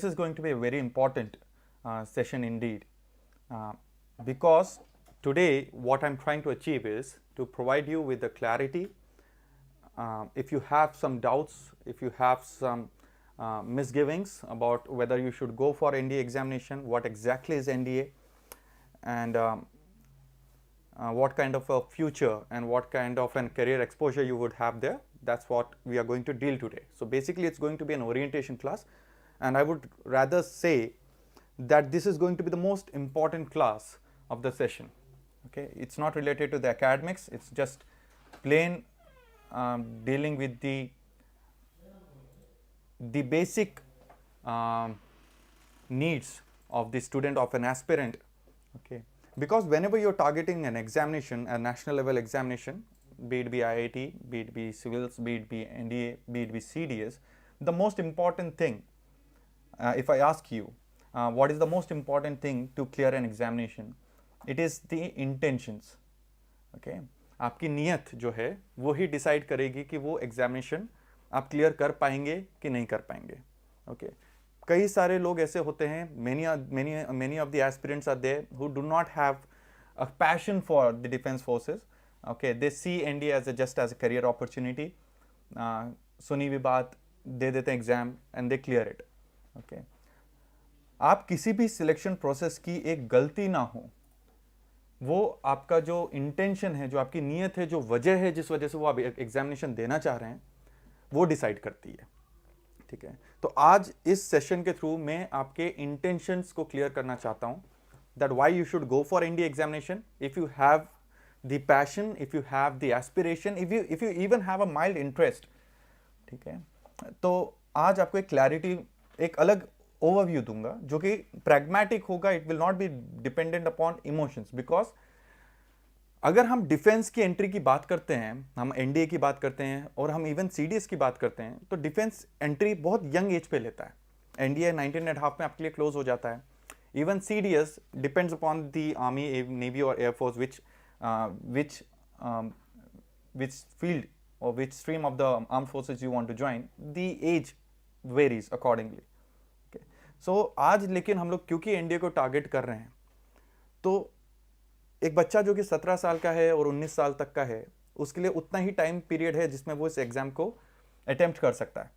this is going to be a very important session indeed, because today what I'm trying to achieve is to provide you with the clarity. If you have some doubts, if you have some misgivings about whether you should go for NDA examination, what exactly is NDA, and what kind of a future and what kind of a career exposure you would have there, that's what we are going to deal today. So basically it's going to be an orientation class, and I would rather say that this is going to be the most important class of the session. Okay, it's not related to the academics, it's just plain dealing with the basic needs of the student, of an aspirant. Okay, because whenever you're targeting an examination, a national level examination, be it be IIT, be it be civils, be it be NDA, be it be CDS, the most important thing, if I ask you what is the most important thing to clear an examination, it is the intentions. Okay, आपकी नियत जो है वो ही decide करेगी कि वो examination आप clear कर पाएंगे कि नहीं कर पाएंगे. ओके, कई सारे लोग ऐसे होते हैं, many of the aspirants are there who do not have a passion for the defense forces. Okay, they see NDA as just as a career opportunity. सुनी भी बात, दे देते हैं exam and they clear it. Okay, आप किसी भी selection process की एक गलती ना हो, वो आपका जो इंटेंशन है, जो आपकी नीयत है, जो वजह है जिस वजह से वो आप एग्जामिनेशन देना चाह रहे हैं, वो डिसाइड करती है. ठीक है, तो आज इस सेशन के थ्रू मैं आपके इंटेंशंस को क्लियर करना चाहता हूं, that why you should go for NDA examination. If you have the passion, if you have the aspiration, if you even have a mild interest. ठीक है, तो आज आपको एक क्लैरिटी, एक अलग ओवरव्यू दूंगा जो कि प्रैग्मेटिक होगा. It will not be dependent upon emotions, because अगर हम डिफेंस की एंट्री की बात करते हैं, हम एनडीए की बात करते हैं और हम इवन सीडीएस की बात करते हैं, तो डिफेंस एंट्री बहुत यंग एज पे लेता है. एनडीए 19.5 में आपके लिए क्लोज हो जाता है. Even CDS depends upon the army, navy और air force which field or which stream of the armed forces you want to join, the age varies accordingly. Okay, so आज लेकिन हम लोग क्योंकि एनडीए को टारगेट कर रहे हैं, तो एक बच्चा जो कि 17 साल का है और 19 साल तक का है, उसके लिए उतना ही टाइम पीरियड है जिसमें वो इस एग्जाम को अटेम्प्ट कर सकता है.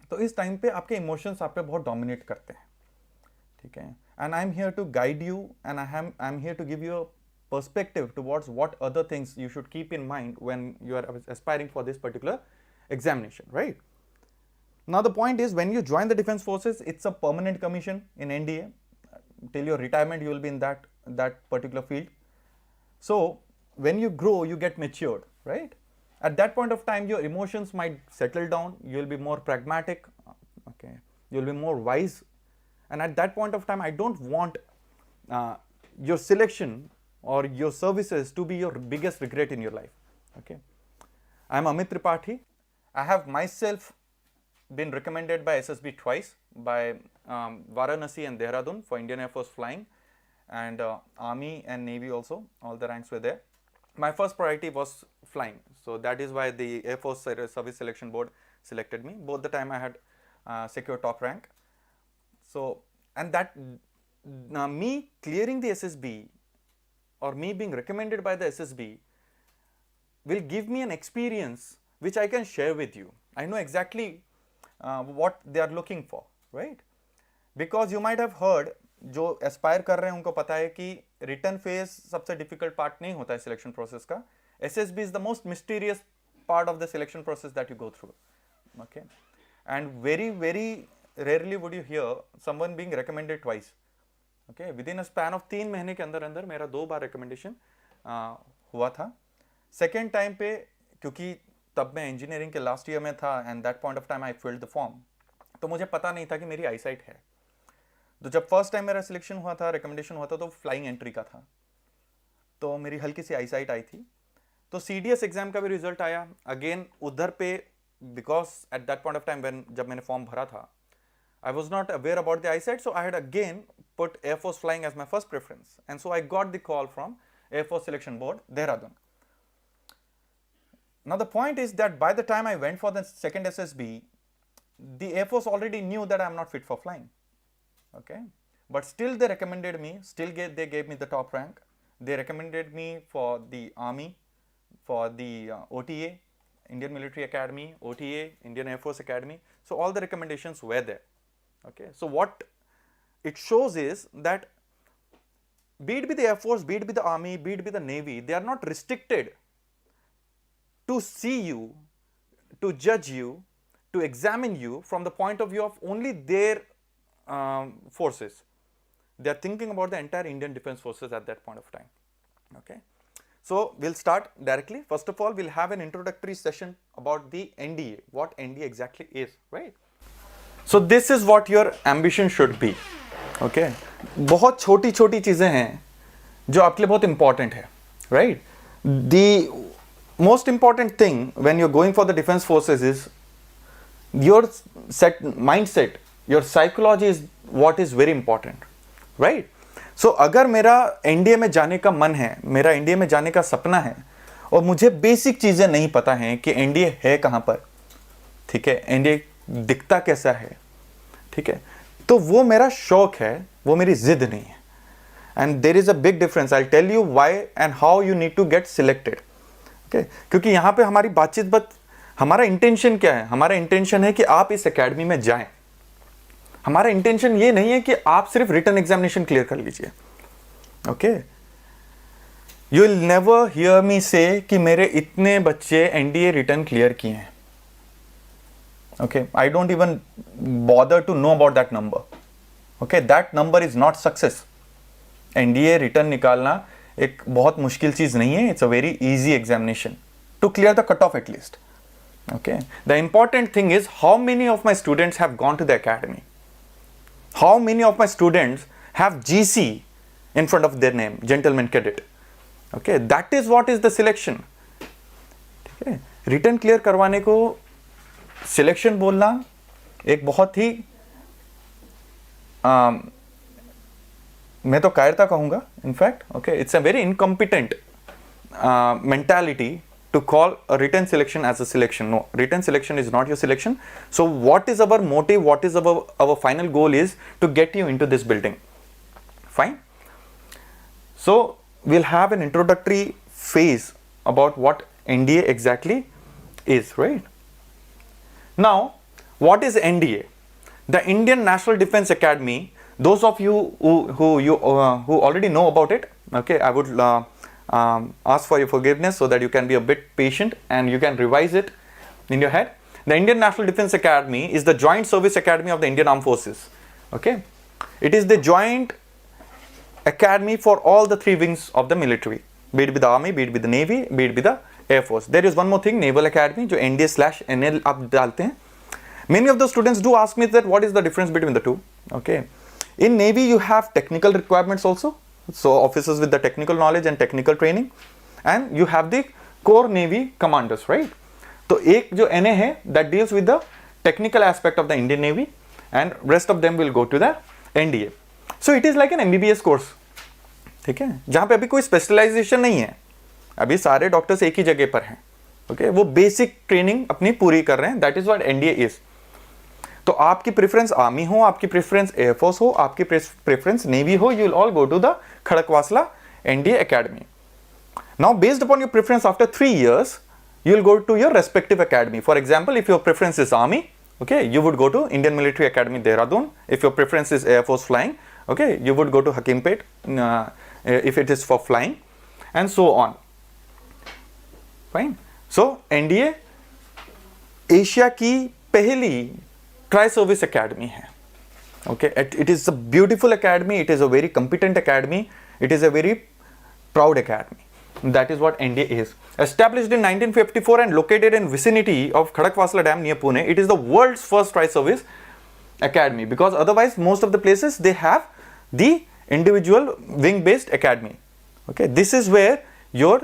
तो इस टाइम पे आपके इमोशंस आप पे बहुत डोमिनेट करते हैं. ठीक है, and I am here to guide you, and I am here to give you a perspective towards what other things you should keep in mind when you are aspiring for this particular examination, right? Now the point is, when you join the defense forces, it's a permanent commission in NDA. Till your retirement you will be in that particular field. So when you grow, you get matured, right? At that point of time your emotions might settle down, you will be more pragmatic. Okay, you will be more wise, and at that point of time I don't want your selection or your services to be your biggest regret in your life. Okay, I am Amit Tripathi. I have myself been recommended by SSB twice, by Varanasi and Dehradun for Indian Air Force flying, and Army and Navy also, all the ranks were there. My first priority was flying, so that is why the Air Force Service Selection Board selected me. Both the time I had secured top rank. So, and that me clearing the SSB or me being recommended by the SSB will give me an experience which I can share with you. I know exactly what they are looking for, right? Because you might have heard, जो Aspire कर रहे हैं उनको पता है कि return phase सबसे difficult part नहीं होता है सिलेक्शन प्रोसेस का. SSB is the most mysterious part of the selection process that you go through. Okay, and very rarely would you hear someone being recommended twice. Okay, with in a span of 3 महीने के अंदर अंदर मेरा 2 बार recommendation हुआ था. Second time पे, क्योंकि तब मैं इंजीनियरिंग के लास्ट ईयर में था and that point of time I filled the form, तो मुझे पता नहीं था कि मेरी आईसाइट है. तो जब फर्स्ट टाइम मेरा सिलेक्शन हुआ था, रिकमेंडेशन हुआ था, तो फ्लाइंग एंट्री का था, तो मेरी हल्की सी आईसाइट आई थी. तो सीडीएस एग्जाम का भी रिजल्ट आया अगेन उधर पे, because at that point of time जब मैंने फॉर्म भरा था, I was not aware about the eyesight, so I had again put Air Force flying as my first preference, and so I got the call from Air Force Selection Board, Dehradun. Now the point is that by the time I went for the second SSB, the Air Force already knew that I am not fit for flying. Okay, but still they recommended me, they gave me the top rank. They recommended me for the army, for the OTA, Indian Military Academy, OTA, Indian Air Force Academy. So all the recommendations were there. Okay, so what it shows is that be it be the Air Force, be it be the Army, be it be the Navy, they are not restricted to see you, to judge you, to examine you from the point of view of only their forces. They are thinking about the entire Indian Defence Forces at that point of time. Okay, so we'll start directly. First of all, we'll have an introductory session about the NDA, what NDA exactly is, right? So this is what your ambition should be. Okay, बहुत छोटी छोटी चीजें हैं जो आपके लिए बहुत important है, right? The most important thing when you're going for the defense forces is your mindset, your psychology is what is very important, right? So अगर मेरा एनडीए में जाने का मन है, मेरा एनडीए में जाने का सपना है और मुझे बेसिक चीजें नहीं पता हैं कि एनडीए है कहां पर, ठीक है, एनडीए दिखता कैसा है, ठीक है, तो वो मेरा शौक है, वो मेरी जिद नहीं है. And there is a big difference. I tell you why and how you need to get selected. Okay, क्योंकि यहां पे हमारी बातचीत हमारा इंटेंशन क्या है? हमारा इंटेंशन है कि आप इस एकेडमी में जाएं. हमारा इंटेंशन ये नहीं है कि आप सिर्फ रिटन एग्जामिनेशन क्लियर कर लीजिए. Okay, you will never hear me से कि मेरे इतने बच्चे एनडीए रिटन क्लियर किए हैं. Okay, I don't even bother to know about that number. Okay, that number is not success. NDA return निकालना एक बहुत मुश्किल चीज नहीं है. It's a very easy examination to clear the cutoff at least. Okay, the important thing is how many of my students have gone to the academy. How many of my students have GC in front of their name, gentleman cadet. Okay, that is what is the selection. ठीक है, return clear करवाने को selection बोलना एक बहुत ही मैं तो कायरता कहूंगा in fact. Okay, it's a very incompetent mentality to call a written selection as a selection. No, written selection is not your selection. So what is our motive, what is our final goal is to get you into this building. Fine. So we'll have an introductory phase about what NDA exactly is, right? Now, what is NDA? The Indian National Defence Academy. Those of you who already know about it, okay, I would ask for your forgiveness so that you can be a bit patient and you can revise it in your head. The Indian National Defence Academy is the joint service academy of the Indian Armed Forces. Okay, it is the joint academy for all the three wings of the military, be it be the army, be it be the navy, be it be the air force. There is one more thing, naval academy, जो NDA/NL आप डालते हैं. Many of the students do ask me that what is the difference between the two. Okay, in navy you have technical requirements also, so officers with the technical knowledge and technical training, and you have the core navy commanders, right? तो एक जो NA है that deals with the technical aspect of the Indian Navy, and rest of them will go to the NDA. So it is like an MBBS course. ठीक है, जहां पे अभी कोई स्पेशलाइजेशन नहीं है, अभी सारे डॉक्टर्स एक ही जगह पर हैं. ओके, वो बेसिक ट्रेनिंग अपनी पूरी कर रहे हैं. That is what NDA is. तो आपकी प्रेफरेंस आर्मी हो, आपकी प्रेफरेंस एयरफोर्स हो, आपकी प्रेफरेंस नेवी हो, you will all go to the Khadakwasla NDA academy. Now based upon your preference after 3 years you will go to your respective academy. For example, if your preference is army, okay, you would go to Indian Military Academy Dehradun. If your preference is air force flying, okay, you would go to Hakimpet if it is for flying, and so on. Fine. So NDA Asia की पहली tri service academy है. Okay, it is a beautiful academy, it is a very competent academy, it is a very proud academy. That is what NDA is. Established in 1954 and located in vicinity of Khadakwasla Dam near Pune, it is the world's first tri-service academy, because otherwise most of the places they have the individual wing-based academy. Okay, this is where your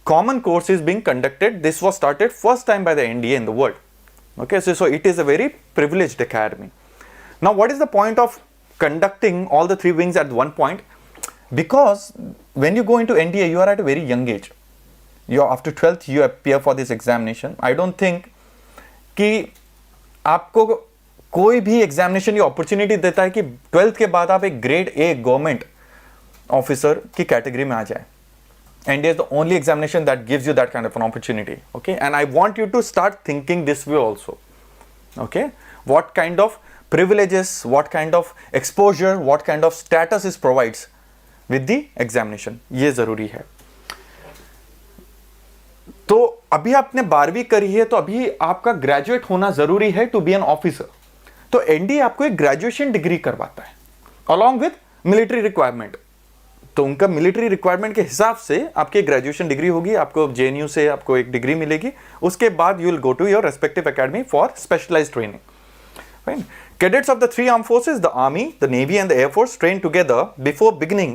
common course is being conducted. This was started first time by the NDA in the world. Okay, so it is a very privileged academy. Now, what is the point of conducting all the three wings at one point? Because when you go into NDA, you are at a very young age. You are after 12th, you appear for this examination. I don't think कि आपको कोई भी examination ये opportunity देता है कि 12th के बाद आप एक ग्रेड ए गवर्नमेंट ऑफिसर की कैटेगरी में आ जाए. NDA is the only examination that gives you that kind of an opportunity. Okay, and I want you to start thinking this way also. Okay, what kind of privileges, what kind of exposure, what kind of status is provides with the examination, ये जरूरी है. तो अभी आपने 12वीं करी है तो अभी आपका ग्रेजुएट होना जरूरी है टू बी एन ऑफिसर. तो एनडीए आपको एक ग्रेजुएशन डिग्री करवाता है अलॉन्ग विद मिलिट्री रिक्वायरमेंट. तो उनका मिलिट्री रिक्वायरमेंट के हिसाब से आपकी ग्रेजुएशन डिग्री होगी, आपको जेएनयू से आपको एक डिग्री मिलेगी. उसके बाद you will go to your respective academy for specialised training. Fine. Cadets of the three armed forces, the Army, the Navy and the Air Force train together before beginning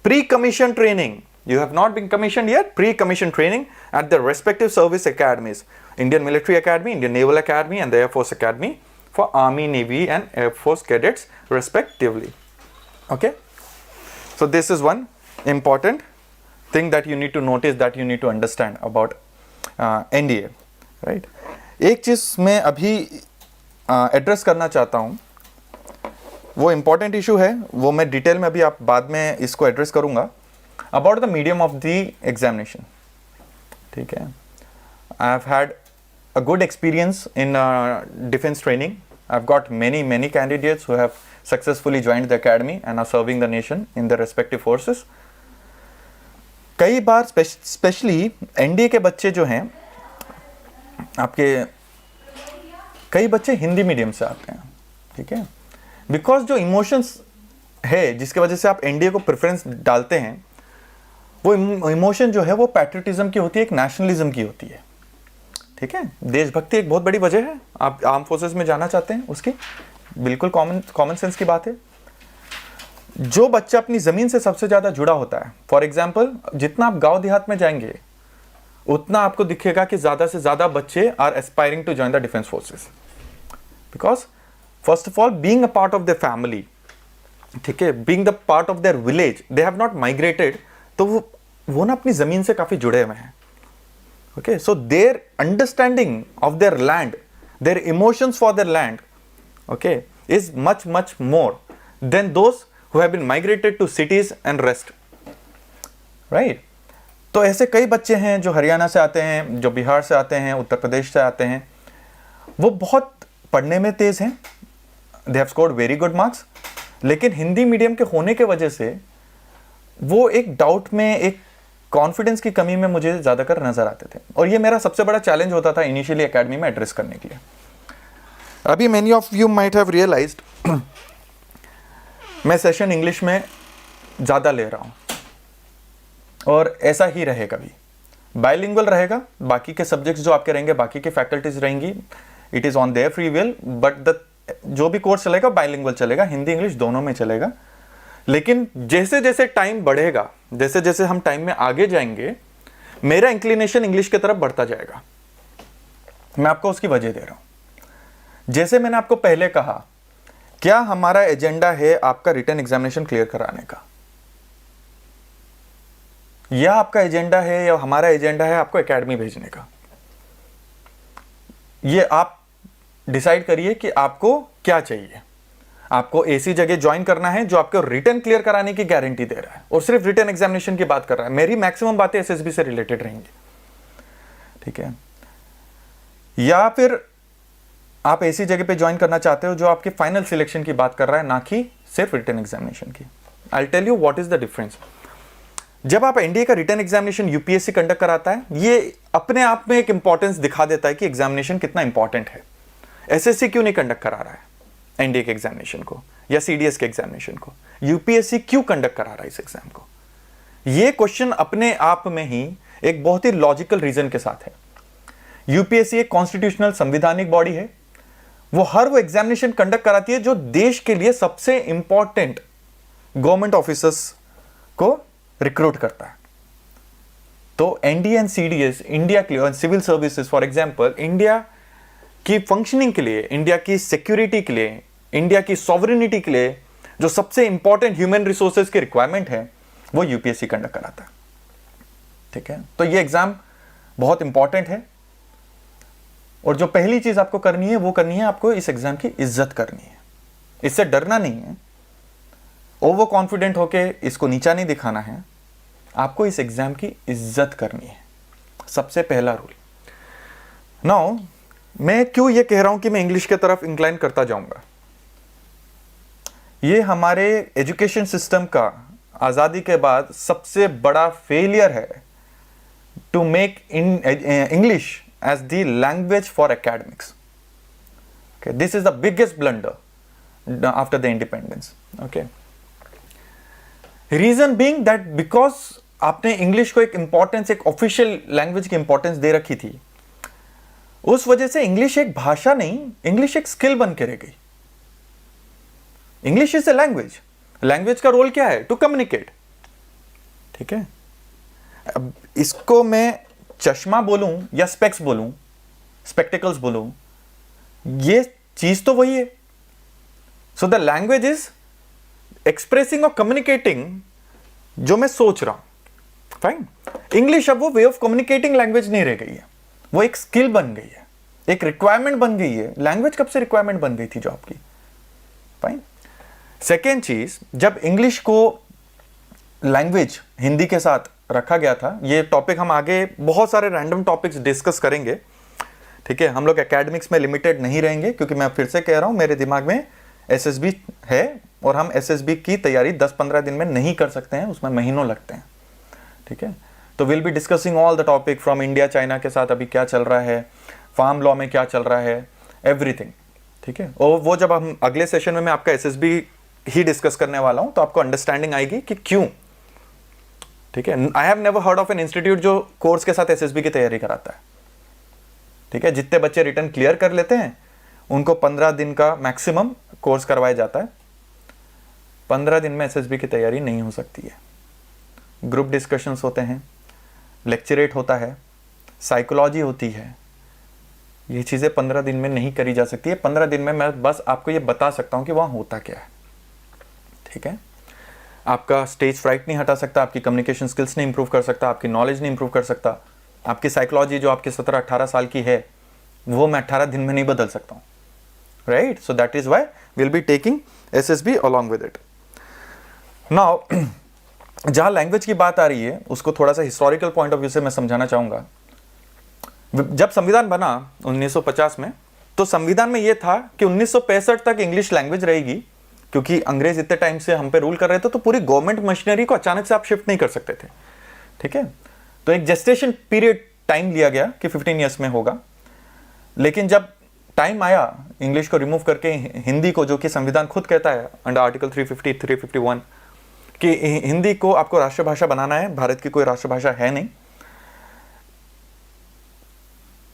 pre-commission training. You have not been commissioned yet, pre-commission training at their respective service academies. Indian Military Academy, Indian Naval Academy and the Air Force Academy for Army, Navy and Air Force cadets respectively. Okay? So this is one important thing that you need to notice, that you need to understand about NDA. Right? एक चीज़ मैं अभी address करना चाहता हूँ, वो important issue है, वो मैं डिटेल में अभी आप बाद में इसको एड्रेस करूँगा. About the medium of the examination. ठीक है, I have had a good experience in defence training. I have got many candidates who have successfully joined the academy and are serving the nation in their respective forces. कई बार specially NDA के बच्चे जो हैं आपके, कई बच्चे Hindi medium से आते हैं. ठीक है, बिकॉज जो इमोशंस है जिसके वजह से आप एनडीए को प्रेफरेंस डालते हैं, वो इमोशन जो है वो पैट्रियटिज्म की होती है, एक नेशनलिज्म की होती है. ठीक है, देशभक्ति एक बहुत बड़ी वजह है. आप आर्म फोर्सेस में जाना चाहते हैं, उसकी बिल्कुल कॉमन सेंस की बात है. जो बच्चा अपनी ज़मीन से सबसे ज़्यादा जुड़ा होता है, फॉर एग्जाम्पल जितना आप गांव देहात में जाएंगे उतना आपको दिखेगा कि ज़्यादा से ज़्यादा बच्चे are aspiring to join the defence forces. Because first of all being a part of the family, ठीक है, being the part of their village, they have not migrated, तो वो ना अपनी ज़मीन से काफ़ी जुड़े हुए हैं. Okay, so their understanding of their land, their emotions for their land, okay, is much more than those who have been migrated to cities and rest. Right? तो ऐसे कई बच्चे हैं जो हरियाणा से आते हैं, जो बिहार से आते हैं, उत्तर प्रदेश से आते हैं, वो बहुत पढ़ने में तेज हैं, they have scored very good marks, लेकिन हिंदी मीडियम के होने के वजह से वो एक डाउट में, एक कॉन्फिडेंस की कमी में मुझे ज़्यादातर नज़र आते थे. और ये मेरा सबसे बड़ा चैलेंज होता था इनिशियली एकेडमी में एड्रेस करने के लिए. अभी many of you might have realized मैं सेशन इंग्लिश में ज़्यादा ले रहा हूँ और ऐसा ही रहेगा. भी बाइलिंगुअल रहेगा, बाकी के सब्जेक्ट्स जो आपके रहेंगे, बाकी की फैकल्टीज रहेंगी, it is on their free will, but the जो भी कोर्स चलेगा बाइलिंगुअल चलेगा, हिंदी इंग्लिश दोनों में चलेगा. लेकिन जैसे जैसे टाइम बढ़ेगा, जैसे जैसे हम टाइम में आगे जाएंगे, मेरा इंक्लिनेशन इंग्लिश की तरफ बढ़ता जाएगा. मैं आपको उसकी वजह दे रहा हूँ. जैसे मैंने आपको पहले कहा, क्या हमारा एजेंडा है आपका रिटन एग्जामिनेशन क्लियर कराने का, या आपका एजेंडा है, या हमारा एजेंडा है आपको एकेडमी भेजने का? ये आप डिसाइड करिए कि आपको क्या चाहिए. आपको ऐसी जगह ज्वाइन करना है जो आपको रिटन क्लियर कराने की गारंटी दे रहा है और सिर्फ रिटन एग्जामिनेशन की बात कर रहा है. मेरी मैक्सिमम बातें एसएसबी से रिलेटेड रहेंगी. ठीक है, या फिर आप ऐसी जगह पे ज्वाइन करना चाहते हो जो आपके फाइनल सिलेक्शन की बात कर रहा है, ना कि सिर्फ रिटन एग्जामिनेशन की. I tell you what is the difference. जब आप एनडीए का रिटन एग्जामिनेशन यूपीएससी कंडक्ट कराता है, ये अपने आप में एक इंपॉर्टेंस दिखा देता है कि एग्जामिनेशन कितना इंपॉर्टेंट है. एसएससी क्यों नहीं कंडक्ट करा रहा है एनडीए के एग्जामिनेशन को, या सीडीएस के एग्जामिनेशन को? यूपीएससी क्यों कंडक्ट करा रहा है इस एग्जाम को? ये क्वेश्चन अपने आप में ही एक बहुत ही लॉजिकल रीजन के साथ है. यूपीएससी एक कॉन्स्टिट्यूशनल संविधानिक बॉडी है. वो हर वो एग्जामिनेशन कंडक्ट कराती है जो देश के लिए सबसे इंपॉर्टेंट गवर्नमेंट ऑफिसर्स को रिक्रूट करता है. तो एनडीए एंड सीडीएस इंडिया के लिए, civil services for example, India की फंक्शनिंग के लिए, इंडिया की सिक्योरिटी के लिए, इंडिया की सॉवरेनिटी के लिए जो सबसे इंपॉर्टेंट ह्यूमन रिसोर्सेज की रिक्वायरमेंट है, वो यूपीएससी कंडक्ट कराता है. ठीक है, तो ये एग्जाम बहुत इंपॉर्टेंट है. और जो पहली चीज आपको करनी है वो करनी है आपको इस एग्जाम की इज्जत करनी है, इससे डरना नहीं है, ओवर कॉन्फिडेंट होके इसको नीचा नहीं दिखाना है, आपको इस एग्जाम की इज्जत करनी है, सबसे पहला रूल। नाउ मैं क्यों ये कह रहा हूं कि मैं इंग्लिश की तरफ इंक्लाइन करता जाऊंगा, ये हमारे एजुकेशन सिस्टम का आजादी के बाद सबसे बड़ा फेलियर है to make English as the language for academics. Okay, this is the biggest blunder after the independence. Okay, reason being that because आपने इंग्लिश को एक इंपॉर्टेंस, एक ऑफिशियल लैंग्वेज की इंपॉर्टेंस दे रखी थी, उस वजह से इंग्लिश एक भाषा नहीं, इंग्लिश एक स्किल बन के रह गई। English is a language, language का रोल क्या है? To communicate. ठीक है, अब इसको मैं चश्मा बोलूं या स्पेक्स बोलूं, स्पेक्टिकल्स बोलूं, ये चीज तो वही है। So the language is expressing और कम्युनिकेटिंग जो मैं सोच रहा हूं। फाइन, इंग्लिश अब वो वे ऑफ कम्युनिकेटिंग लैंग्वेज नहीं रह गई है, वो एक स्किल बन गई है, एक रिक्वायरमेंट बन गई है। लैंग्वेज कब से रिक्वायरमेंट बन गई थी जॉब की? फाइन। सेकेंड चीज, जब इंग्लिश को लैंग्वेज हिंदी के साथ रखा गया था, ये टॉपिक हम आगे बहुत सारे रैंडम टॉपिक्स डिस्कस करेंगे। ठीक है, हम लोग एकेडमिक्स में लिमिटेड नहीं रहेंगे, क्योंकि मैं फिर से कह रहा हूं मेरे दिमाग में एसएसबी है और हम एसएसबी की तैयारी 10-15 दिन में नहीं कर सकते हैं, उसमें महीनों लगते हैं। ठीक है, तो will be discussing all the topic from India, China के साथ अभी क्या चल रहा है, फार्म लॉ में क्या चल रहा है, एवरीथिंग। ठीक है, और वो जब हम अगले सेशन में मैं आपका एसएसबी ही डिस्कस करने वाला हूं, तो आपको अंडरस्टैंडिंग आएगी कि क्यों। ठीक है, I have never heard of an institute जो कोर्स के साथ एसएसबी की तैयारी कराता है। ठीक है, जितने बच्चे रिटर्न क्लियर कर लेते हैं उनको 15 दिन का मैक्सिमम कोर्स करवाया जाता है। 15 दिन में एसएसबी की तैयारी नहीं हो सकती है। ग्रुप डिस्कशंस होते हैं, लेक्चरेट होता है, साइकोलॉजी होती है, ये चीज़ें 15 दिन में नहीं करी जा सकती है। 15 दिन में मैं बस आपको ये बता सकता हूँ कि वहाँ होता क्या है। ठीक है, आपका स्टेज फ्राइट नहीं हटा सकता, आपकी कम्युनिकेशन स्किल्स नहीं इंप्रूव कर सकता, आपकी नॉलेज नहीं इंप्रूव कर सकता, आपकी साइकोलॉजी जो आपकी 17-18 साल की है वो मैं 18 दिन में नहीं बदल सकता हूँ। Right, so that is why will be taking SSB along with it. Now जहाँ लैंग्वेज की बात आ रही है उसको थोड़ा सा हिस्टोरिकल पॉइंट ऑफ व्यू से मैं समझाना चाहूँगा। जब संविधान बना 1950 में, तो संविधान में यह था कि 1965 तक इंग्लिश लैंग्वेज रहेगी, क्योंकि अंग्रेज इतने टाइम से हम पे रूल कर रहे थे, तो पूरी गवर्नमेंट मशीनरी को अचानक से आप शिफ्ट नहीं कर सकते थे। ठीक है, तो एक जेस्टेशन पीरियड टाइम लिया गया कि 15 ईयर्स में होगा। लेकिन जब टाइम आया इंग्लिश को रिमूव करके हिंदी को, जो कि संविधान खुद कहता है अंडर आर्टिकल 350, 351 कि हिंदी को आपको राष्ट्रभाषा बनाना है, भारत की कोई राष्ट्रभाषा है नहीं,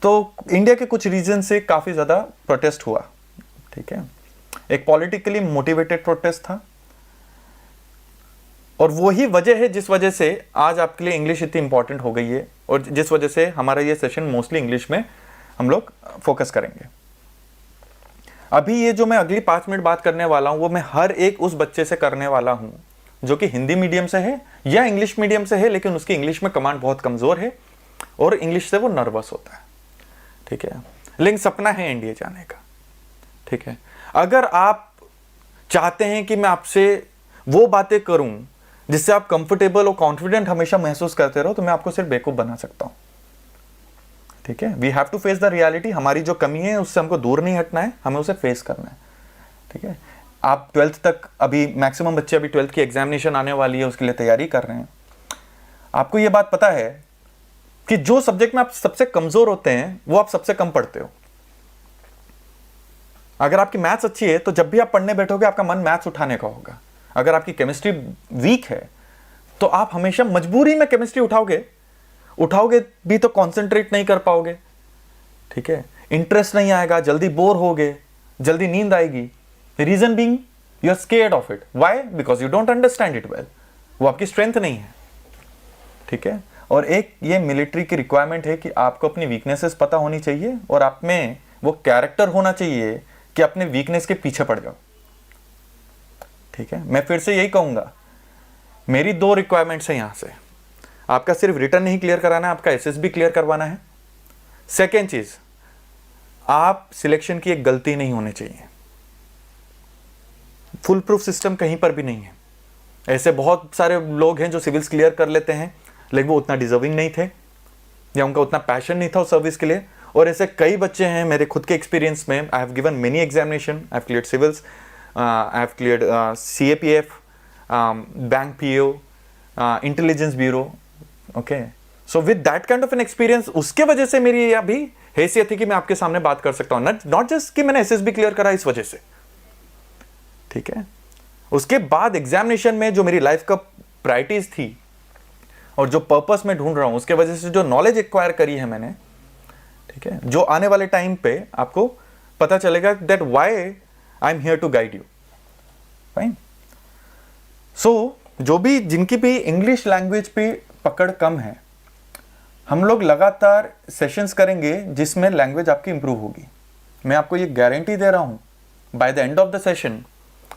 तो इंडिया के कुछ रीजन से काफी ज्यादा प्रोटेस्ट हुआ। ठीक है, एक पॉलिटिकली मोटिवेटेड प्रोटेस्ट था, और वही वजह है जिस वजह से आज आपके लिए इंग्लिश इतनी इंपॉर्टेंट हो गई है, और जिस वजह से हमारा ये सेशन मोस्टली इंग्लिश में हम लोग फोकस करेंगे। अभी ये जो मैं अगली 5 मिनट बात करने वाला हूं वो मैं हर एक उस बच्चे से करने वाला हूं जो कि हिंदी मीडियम से है या इंग्लिश मीडियम से है, लेकिन उसकी इंग्लिश में कमांड बहुत कमजोर है और इंग्लिश से वो नर्वस होता है। ठीक है, लेकिन सपना है इंडिया जाने का। ठीक है, अगर आप चाहते हैं कि मैं आपसे वो बातें करूं जिससे आप कंफर्टेबल और कॉन्फिडेंट हमेशा महसूस करते रहो, तो मैं आपको सिर्फ बेवकूफ बना सकता हूं। ठीक है, we have to face the reality. हमारी जो कमी है उससे हमको दूर नहीं हटना है, हमें उसे फेस करना है। ठीक है, आप 12th तक, अभी मैक्सिमम बच्चे अभी 12th की एग्जामिनेशन आने वाली है, उसके लिए तैयारी कर रहे हैं। आपको ये बात पता है कि जो सब्जेक्ट में आप सबसे कमजोर होते हैं वो आप सबसे कम पढ़ते हो। अगर आपकी मैथ्स अच्छी है तो जब भी आप पढ़ने बैठोगे आपका मन मैथ्स उठाने का होगा। अगर आपकी केमिस्ट्री वीक है तो आप हमेशा मजबूरी में केमिस्ट्री उठाओगे भी तो कंसंट्रेट नहीं कर पाओगे। ठीक है, इंटरेस्ट नहीं आएगा, जल्दी बोर होगे, जल्दी नींद आएगी। Reason being you are scared of it. Why? Because you don't understand it well. वो आपकी स्ट्रेंथ नहीं है। ठीक है, और एक ये मिलिट्री की रिक्वायरमेंट है कि आपको अपनी वीकनेसेस पता होनी चाहिए और आप में वो कैरेक्टर होना चाहिए कि अपने वीकनेस के पीछे पड़ जाओ। ठीक है, मैं फिर से यही कहूंगा, मेरी 2 रिक्वायरमेंट्स है यहां से। आपका सिर्फ रिटर्न नहीं क्लियर कराना है, आपका एसएसबी क्लियर करवाना है। सेकेंड चीज, आप सिलेक्शन की एक गलती नहीं होनी चाहिए। फुल प्रूफ सिस्टम कहीं पर भी नहीं है। ऐसे बहुत सारे लोग हैं जो सिविल्स क्लियर कर लेते हैं लेकिन वो उतना डिजर्विंग नहीं थे या उनका उतना पैशन नहीं था उस सर्विस के लिए। और ऐसे कई बच्चे हैं मेरे खुद के एक्सपीरियंस में। I have given many examination, I have cleared civils, I have cleared CAPF, bank PO, intelligence bureau. Okay, so with that kind of an experience, उसके वजह से मेरी अभी हैसियत है कि मैं आपके सामने बात कर सकता हूँ, नॉट जस्ट कि मैंने SSB क्लियर करा इस वजह से। ठीक है, उसके बाद एग्जामिनेशन में जो मेरी लाइफ का प्रायोरिटीज थी और जो पर्पस मैं ढूंढ रहा हूं, उसके वजह से जो नॉलेज एक्वायर करी है मैंने, ठीक है, जो आने वाले टाइम पे आपको पता चलेगा that why I am here to guide you. Fine. So जो भी जिनकी भी इंग्लिश लैंग्वेज पे पकड़ कम है, हम लोग लगातार सेशंस करेंगे जिसमें लैंग्वेज आपकी इंप्रूव होगी। मैं आपको ये गारंटी दे रहा हूं, by the end of the session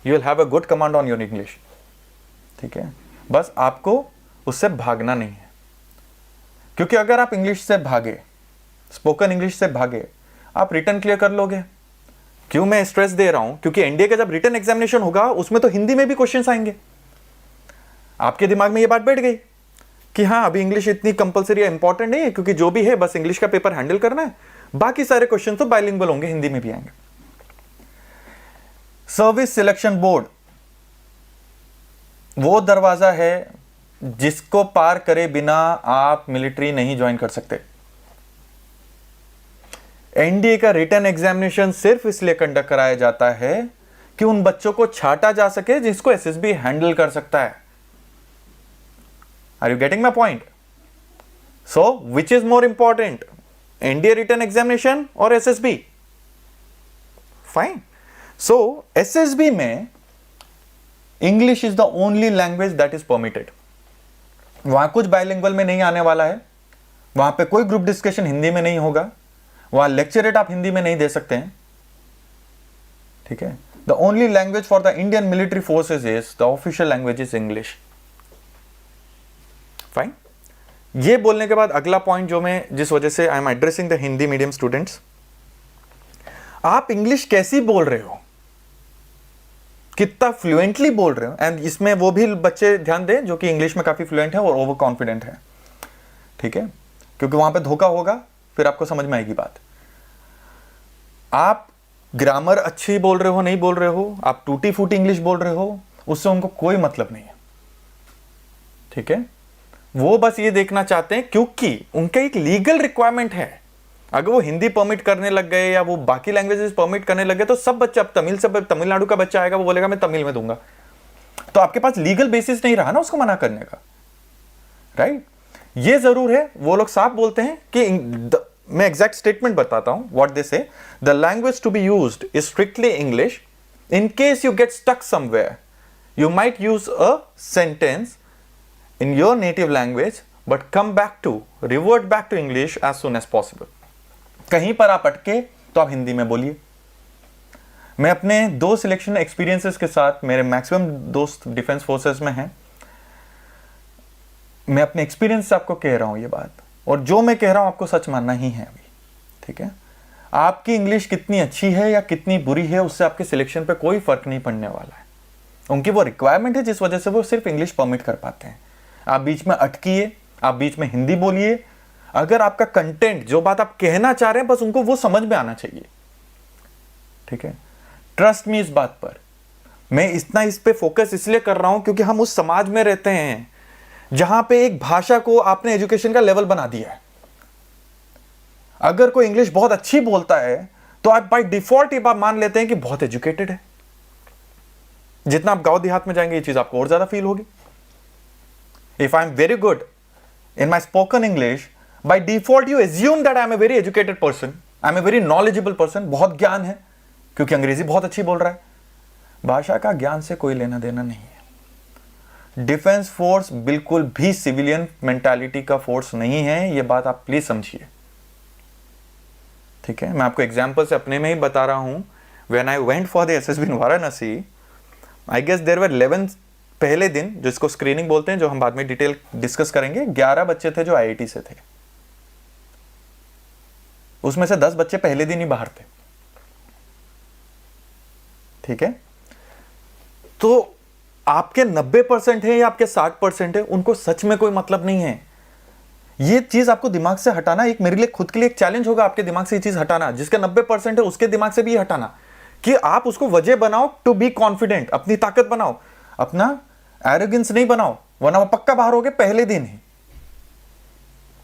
you will have a good command on your English. ठीक है, बस आपको उससे भागना नहीं है, क्योंकि अगर आप इंग्लिश से भागे, स्पोकन इंग्लिश से भागे, आप रिटन क्लियर कर लोगे। क्यों मैं स्ट्रेस दे रहा हूं? क्योंकि एनडीए का जब रिटन एग्जामिनेशन होगा उसमें तो हिंदी में भी क्वेश्चंस आएंगे। आपके दिमाग में ये बात बैठ गई कि हाँ, अभी इंग्लिश इतनी कंपलसरी या इंपॉर्टेंट नहीं है, क्योंकि जो भी है बस इंग्लिश का पेपर हैंडल करना है, बाकी सारे क्वेश्चन तो बाइलिंगुअल होंगे, हिंदी में भी आएंगे। सर्विस सिलेक्शन बोर्ड वो दरवाजा है जिसको पार करे बिना आप मिलिट्री नहीं ज्वाइन कर सकते। एनडीए का रिटन एग्जामिनेशन सिर्फ इसलिए कंडक्ट कराया जाता है कि उन बच्चों को छांटा जा सके जिसको एसएसबी हैंडल कर सकता है। Are you getting my point? So which is more important, NDA written examination और एसएसबी? फाइन। सो एसएसबी में English is the only language that is permitted. वहां कुछ बाइलिंगुअल में नहीं आने वाला है, वहां पे कोई ग्रुप डिस्कशन हिंदी में नहीं होगा, वहां लेक्चरेट आप हिंदी में नहीं दे सकते हैं। ठीक है, the only language for the Indian military forces is the official language is English. Fine. ये बोलने के बाद अगला पॉइंट जो मैं जिस वजह से I am addressing the Hindi medium students, आप इंग्लिश कैसी बोल रहे हो, कितना फ्लुएंटली बोल रहे हो। एंड इसमें वो भी बच्चे ध्यान दें जो कि इंग्लिश में काफी फ्लुएंट है और ओवर कॉन्फिडेंट है। ठीक है, क्योंकि वहां पे धोखा होगा, फिर आपको समझ में आएगी बात। आप ग्रामर अच्छी बोल रहे हो नहीं बोल रहे हो, आप टूटी फूटी इंग्लिश बोल रहे हो, उससे उनको कोई मतलब नहीं है। ठीक है, वो बस ये देखना चाहते हैं, क्योंकि उनका एक लीगल रिक्वायरमेंट है। अगर वो हिंदी परमिट करने लग गए या वो बाकी लैंग्वेजेस परमिट करने लग गए तो सब बच्चा, अब तमिलनाडु का बच्चा आएगा, वो बोलेगा मैं तमिल में दूंगा, तो आपके पास लीगल बेसिस नहीं रहा ना उसको मना करने का। राइट, ये जरूर है, वो लोग साफ बोलते हैं कि मैं एग्जैक्ट स्टेटमेंट बताता हूं what they say, the language to be used is strictly English. In case you get stuck somewhere you might use a sentence in your native language but come back to revert back to English as soon as possible। कहीं पर आप अटके तो आप हिंदी में बोलिए। मैं अपने 2 सिलेक्शन एक्सपीरियंसेस के साथ, मेरे मैक्सिमम दोस्त डिफेंस फोर्सेस में हैं, मैं अपने एक्सपीरियंस से आपको कह रहा हूं ये बात, और जो मैं कह रहा हूं आपको सच मानना ही है अभी। ठीक है, आपकी इंग्लिश कितनी अच्छी है या कितनी बुरी है उससे आपके सिलेक्शन पे कोई फर्क नहीं पड़ने वाला है। उनकी वो रिक्वायरमेंट है जिस वजह से वो सिर्फ इंग्लिश परमिट कर पाते हैं। आप बीच में अटकिए, आप बीच में हिंदी बोलिए, अगर आपका कंटेंट, जो बात आप कहना चाह रहे हैं, बस उनको वो समझ में आना चाहिए। ठीक है, ट्रस्ट मी इस बात पर। मैं इतना इस पे फोकस इसलिए कर रहा हूं क्योंकि हम उस समाज में रहते हैं जहां पे एक भाषा को आपने एजुकेशन का लेवल बना दिया है। अगर कोई इंग्लिश बहुत अच्छी बोलता है तो आप बाय डिफॉल्ट ये बात मान लेते हैं कि बहुत एजुकेटेड है। जितना आप गांव देहात में जाएंगे ये चीज आपको और ज्यादा फील होगी। If I'm very good in my spoken English, by default you assume that I'm a very educated person, I'm a very knowledgeable person। बहुत ज्ञान है क्योंकि अंग्रेजी बहुत अच्छी बोल रहा है। भाषा का ज्ञान से कोई लेना देना नहीं है। डिफेंस फोर्स बिल्कुल भी सिविलियन मेंटालिटी का फोर्स नहीं है, ये बात आप प्लीज समझिए। ठीक है, मैं आपको एग्जाम्पल से अपने में ही बता रहा हूं। When I went for the SSB in Varanasi, I guess there were 11 पहले दिन, जिसको स्क्रीनिंग बोलते हैं, जो हम बाद में डिटेल डिस्कस करेंगे, 11 बच्चे थे जो आईआईटी से थे। उसमें से 10 बच्चे पहले दिन ही बाहर थे, ठीक है। तो आपके 90% है या आपके 60% है, उनको सच में कोई मतलब नहीं है। ये चीज आपको दिमाग से हटाना एक मेरे लिए खुद के लिए एक चैलेंज होगा, आपके दिमाग से ये चीज हटाना। जिसके 90% है उसके दिमाग से भी हटाना, कि आप उसको वजह बनाओ टू बी कॉन्फिडेंट, अपनी ताकत बनाओ, अपना एरोगेंस नहीं बनाओ, वरना वो पक्का बाहर होगे पहले दिन ही।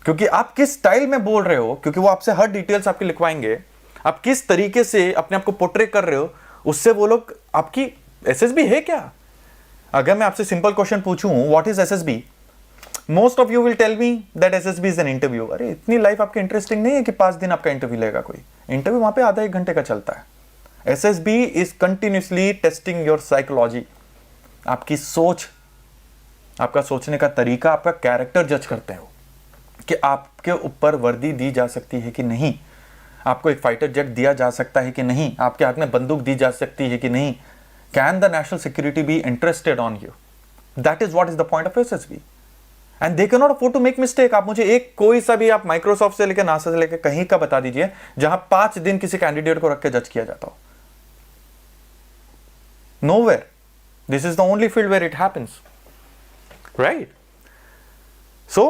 क्योंकि आप किस स्टाइल में बोल रहे हो, क्योंकि वो आपसे हर डिटेल्स आपके लिखवाएंगे, आप किस तरीके से अपने आप को पोर्ट्रे कर रहे हो, उससे वो लोग आपकी एसएसबी है क्या। अगर मैं आपसे सिंपल क्वेश्चन पूछूं what is SSB, most of you will tell me that SSB is an interview. अरे इतनी लाइफ आपकी इंटरेस्टिंग नहीं है कि 5 दिन आपका इंटरव्यू लेगा कोई। इंटरव्यू वहां पे आधा 1 घंटे का चलता है। SSB is continuously testing your psychology, आपकी सोच, आपका सोचने का तरीका, आपका कैरेक्टर जज करते हो कि आपके ऊपर वर्दी दी जा सकती है कि नहीं, आपको एक फाइटर जेट दिया जा सकता है कि नहीं, आपके हाथ में बंदूक दी जा सकती है कि नहीं। Can the national security be interested on you? That is what is the point of SSB, and they can not afford to make mistake. आप मुझे एक कोई सा भी, आप माइक्रोसॉफ्ट से लेकर नासा से लेकर कहीं का बता दीजिए जहां 5 दिन किसी कैंडिडेट को रख के जज किया जाता हो। Nowhere. This is the only field where it happens, right? So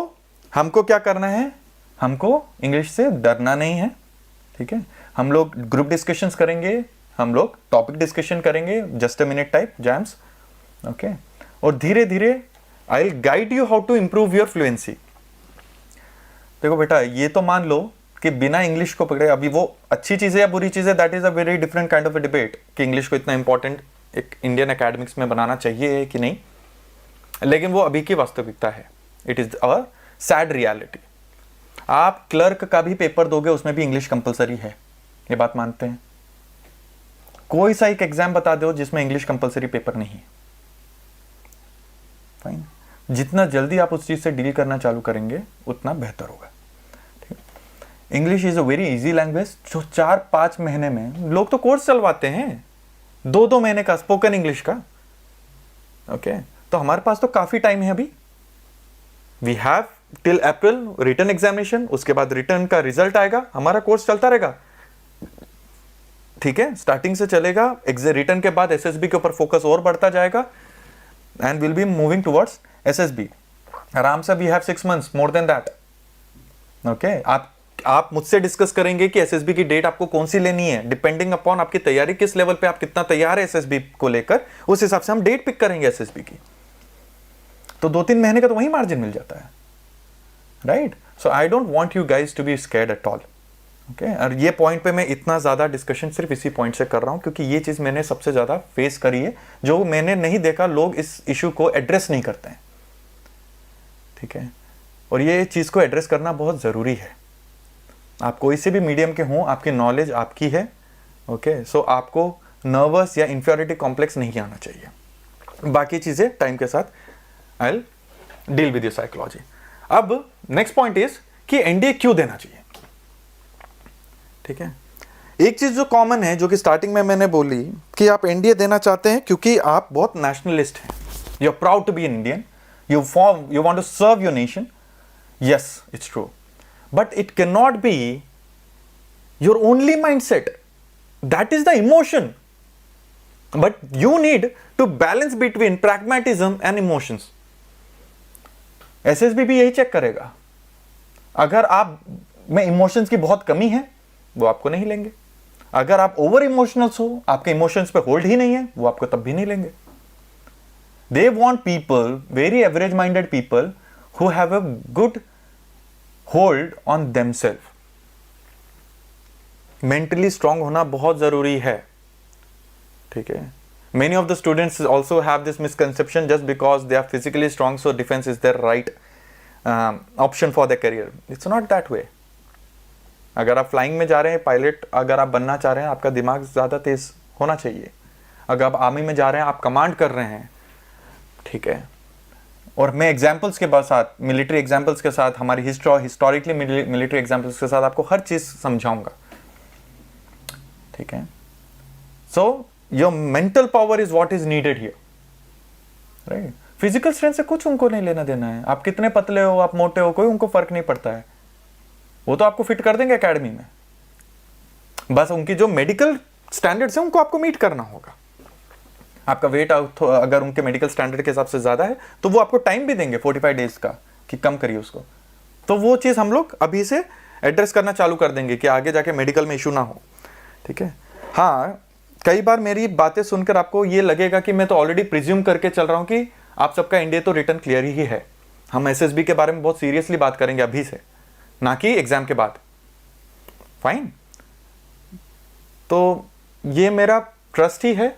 हमको क्या करना है, हमको इंग्लिश से डरना नहीं है, ठीक है। हम लोग ग्रुप डिस्कशंस करेंगे, हम लोग टॉपिक डिस्कशन करेंगे, just a minute type jams, okay. और धीरे धीरे I will guide you how to improve your fluency. देखो बेटा, ये तो मान लो कि बिना इंग्लिश को पकड़े, अभी वो अच्छी चीज है या बुरी चीज है, that is a very different kind of a debate, कि इंग्लिश को इतना इंपॉर्टेंट एक इंडियन एकेडमिक्स में बनाना चाहिए कि नहीं, लेकिन वो अभी की वास्तविकता है। It is a sad reality. आप क्लर्क का भी पेपर दोगे, उसमें भी इंग्लिश कंपलसरी है, ये बात मानते हैं? कोई सा एक एग्जाम बता दो जिसमें इंग्लिश कंपलसरी पेपर नहीं है। फाइन, जितना जल्दी आप उस चीज से डील करना चालू करेंगे उतना बेहतर होगा, ठीक है। English is a very easy language, जो 4-5 महीने में लोग तो कोर्स चलवाते हैं, 2-2 महीने का स्पोकन इंग्लिश का, ओके। तो हमारे पास तो काफी टाइम है अभी। We have till April written examination, उसके बाद रिटर्न का रिजल्ट आएगा, हमारा कोर्स चलता रहेगा, ठीक है। स्टार्टिंग से चलेगा, रिटर्न के बाद एसएसबी के ऊपर फोकस और बढ़ता जाएगा, and will be moving towards SSB आराम से। We have 6 months more than that, okay. आप मुझसे डिस्कस करेंगे कि एसएसबी की डेट आपको कौन सी लेनी है, डिपेंडिंग अपॉन आपकी तैयारी किस लेवल पे, आप कितना तैयार है एसएसबी को लेकर, उस हिसाब से हम डेट पिक करेंगे एसएसबी की। तो 2-3 महीने का तो वही मार्जिन मिल जाता है, right. So I don't want you guys to be scared at all, okay. और ये पॉइंट पे मैं इतना ज्यादा डिस्कशन सिर्फ इसी पॉइंट से कर रहा हूं, क्योंकि ये चीज मैंने सबसे ज्यादा फेस करी है, जो मैंने नहीं देखा लोग इस इशू को एड्रेस नहीं करते हैं, ठीक है। और ये चीज को एड्रेस करना बहुत जरूरी है। आप कोई से भी मीडियम के हों, आपकी नॉलेज आपकी है, ओके। सो आपको नर्वस या इंफीरियरिटी कॉम्प्लेक्स नहीं आना चाहिए। बाकी चीजें टाइम के साथ I will deal with your psychology. अब नेक्स्ट पॉइंट इज कि एनडीए क्यों देना चाहिए, ठीक है। एक चीज जो कॉमन है, जो कि स्टार्टिंग में मैंने बोली, कि आप एनडीए देना चाहते हैं क्योंकि आप बहुत नेशनलिस्ट हैं, you are proud to be an Indian, you want to serve your nation. Yes, it's true, but it cannot be your only mindset. That is the emotion, but you need to balance between pragmatism and emotions. SSB भी यही check करेगा। अगर आप में emotions की बहुत कमी है, वो आपको नहीं लेंगे। अगर आप ओवर इमोशनल्स हो, आपके इमोशंस पे होल्ड ही नहीं है, वो आपको तब भी नहीं लेंगे। They want people, very average minded people, who have a good hold on themselves. Mentally strong होना बहुत जरूरी है, ठीक है। Many of the students also have this misconception, just because they are physically strong, so defense is their right option for their career. It's not that way. अगर आप flying में जा रहे हैं, पायलट अगर आप बनना चाह रहे हैं, आपका दिमाग ज्यादा तेज होना चाहिए। अगर आप आर्मी में जा रहे हैं, आप कमांड कर रहे हैं, ठीक है। और मैं एग्जाम्पल्स के साथ, मिलिट्री एग्जाम्पल्स के साथ, हमारी हिस्टोरिकली मिलिट्री एग्जाम्पल्स के साथ आपको हर चीज समझाऊंगा, ठीक है। So your mental power is what is needed here, right. Physical strength से कुछ उनको नहीं लेना देना है। आप कितने पतले हो, आप मोटे हो, कोई उनको फर्क नहीं पड़ता है। वो तो आपको फिट कर देंगे एकेडमी में, बस उनकी जो मेडिकल स्टैंडर्ड्स हैं उनको आपको मीट करना होगा। आपका वेट अगर उनके मेडिकल स्टैंडर्ड के हिसाब से ज़्यादा है तो वो आपको टाइम भी देंगे 45 डेज का कि कम करिए उसको। तो वो चीज़ हम लोग अभी से एड्रेस करना चालू कर देंगे कि आगे जाके मेडिकल में इशू ना हो, ठीक है। हाँ, कई बार मेरी बातें सुनकर आपको ये लगेगा कि मैं तो ऑलरेडी प्रिज्यूम करके चल रहा हूँ कि आप सबका इंडिया तो रिटर्न क्लियर ही है। हम एसएसबी के बारे में बहुत सीरियसली बात करेंगे अभी से, ना कि एग्जाम के बाद। फाइन, तो ये मेरा ट्रस्ट ही है।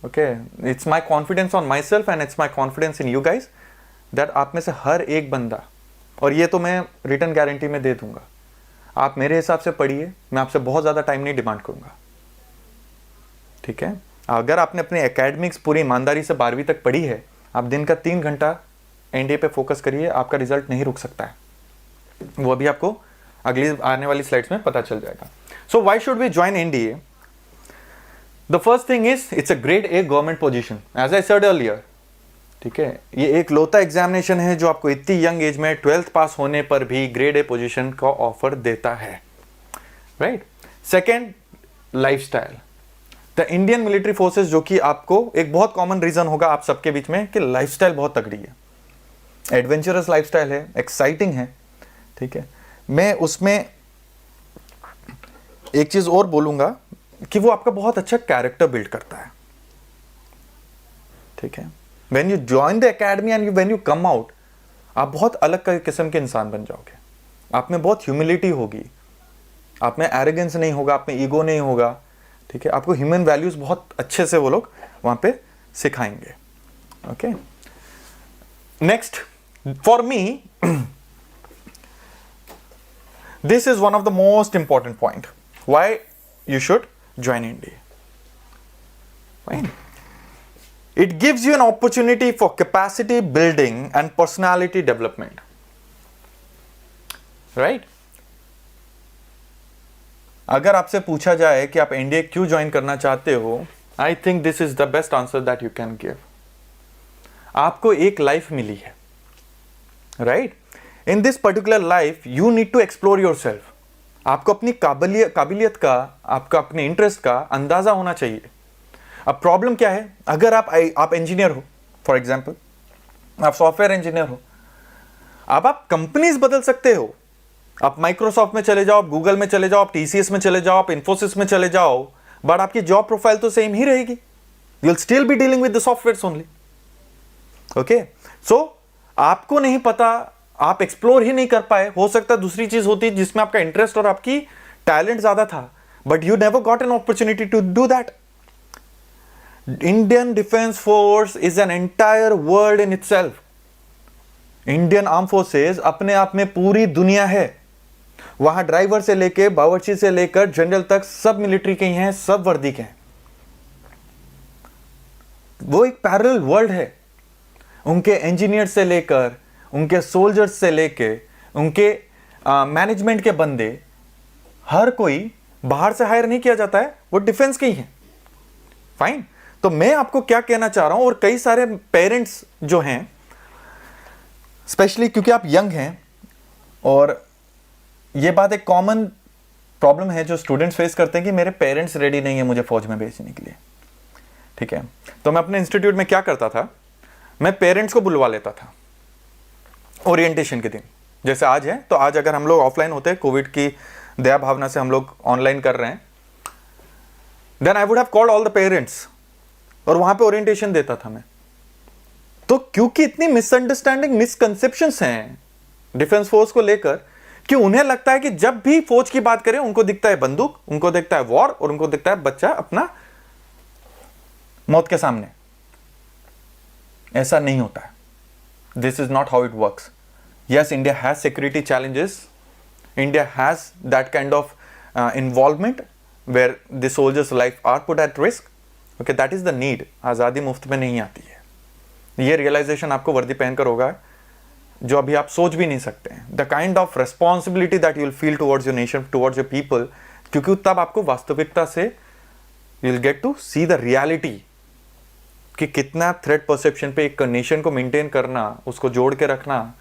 Okay, it's my confidence on my self and it's my confidence in you guys that आप में से हर एक बंदा, और ये तो मैं रिटर्न गारंटी में दे दूंगा, आप मेरे हिसाब से पढ़िए, मैं आपसे बहुत ज़्यादा टाइम नहीं डिमांड करूंगा, ठीक है। अगर आपने अपने एकेडमिक्स पूरी ईमानदारी से 12वीं तक पढ़ी है, आप दिन का 3 घंटा एनडीए पे फोकस करिए, आपका रिजल्ट नहीं रुक सकता है। वो अभी आपको अगली आने वाली स्लाइड्स में पता चल जाएगा। So why should we join NDA? The first thing is it's a grade A government position, as I said earlier, ठीक है। ये एक लौता एग्जामिनेशन है जो आपको इतनी यंग एज में 12th पास होने पर भी ग्रेड ए पोजीशन का ऑफर देता है, right. Second, lifestyle. The Indian military forces, जो कि आपको एक बहुत कॉमन रीजन होगा आप सबके बीच में कि लाइफस्टाइल बहुत तगड़ी है, एडवेंचरस लाइफस्टाइल है, एक्साइटिंग है, ठीक है। मैं उसमें एक चीज और बोलूंगा कि वो आपका बहुत अच्छा कैरेक्टर बिल्ड करता है, ठीक है। When you join the academy and when you come out, आप बहुत अलग किस्म के इंसान बन जाओगे। आप में बहुत ह्यूमिलिटी होगी, आप में एरोगेंस नहीं होगा, आप में ईगो नहीं होगा, ठीक है। आपको ह्यूमन वैल्यूज बहुत अच्छे से वो लोग वहां पे सिखाएंगे। Okay, next, for me this is one of the most important point why you should join India. Fine, it gives you an opportunity for capacity building and personality development, right? अगर आपसे पूछा जाए कि आप एनडीए क्यों join करना चाहते हो, I think this is the best answer that you can give. आपको एक लाइफ मिली है, right. In this particular life you need to explore yourself. आपको अपनी काबिलियत का, आपका अपने इंटरेस्ट का अंदाजा होना चाहिए। अब प्रॉब्लम क्या है, अगर आप इंजीनियर हो, फॉर एग्जांपल आप सॉफ्टवेयर इंजीनियर हो, अब आप कंपनीज बदल सकते हो, आप माइक्रोसॉफ्ट में चले जाओ, आप गूगल में चले जाओ, आप टीसीएस में चले जाओ, आप इन्फोसिस में चले जाओ, बट आपकी जॉब प्रोफाइल तो सेम ही रहेगी। You will still be dealing with the softwares only. Okay, so आपको नहीं पता, आप एक्सप्लोर ही नहीं कर पाए। हो सकता है दूसरी चीज होती जिसमें आपका इंटरेस्ट और आपकी टैलेंट ज्यादा था, but you never got an opportunity to do that. Indian Defense Force is an entire world in itself. Indian Armed Forces अपने आप में पूरी दुनिया है। वहां ड्राइवर से लेके, बावर्ची से लेकर जनरल तक सब मिलिट्री के ही हैं, सब वर्दी के हैं। वो एक पैरेलल वर्ल्ड है। उनके इंजीनियर से लेकर, उनके सोल्जर्स से लेके, उनके मैनेजमेंट के बंदे, हर कोई बाहर से हायर नहीं किया जाता है, वो डिफेंस के ही हैं। फाइन, तो मैं आपको क्या कहना चाह रहा हूं, और कई सारे पेरेंट्स जो हैं, स्पेशली क्योंकि आप यंग हैं, और ये बात एक कॉमन प्रॉब्लम है जो स्टूडेंट्स फेस करते हैं कि मेरे पेरेंट्स रेडी नहीं है मुझे फौज में भेजने के लिए, ठीक है। तो मैं अपने इंस्टीट्यूट में क्या करता था, मैं पेरेंट्स को बुलवा लेता था ओरिएंटेशन के दिन। जैसे आज है, तो आज अगर हम लोग ऑफलाइन होते, कोविड की दया भावना से हम लोग ऑनलाइन कर रहे हैं, then I would have called all the parents और वहां पे ओरिएंटेशन देता था मैं। तो क्योंकि इतनी मिसअंडरस्टैंडिंग, मिसकंसेप्शंस हैं डिफेंस फोर्स को लेकर, कि उन्हें लगता है कि जब भी फौज की बात करें उनको दिखता है बंदूक, उनको दिखता है वॉर, और उनको दिखता है बच्चा अपना मौत के सामने। ऐसा नहीं होता है। This is not how it works. Yes, India has security challenges, India has that kind of involvement where the soldiers life are put at risk. Okay, that is the need. आज़ादी मुफ्त में नहीं आती है। ये रियलाइजेशन आपको वर्दी पहनकर होगा जो अभी आप सोच भी नहीं सकते हैं। The kind of responsibility that you will feel towards your nation, towards your people, क्योंकि तब आपको वास्तविकता से you will get to see the reality कि कितना थ्रेट परसेप्शन पे एक नेशन को मेंटेन करना, उसको जोड़ के रखना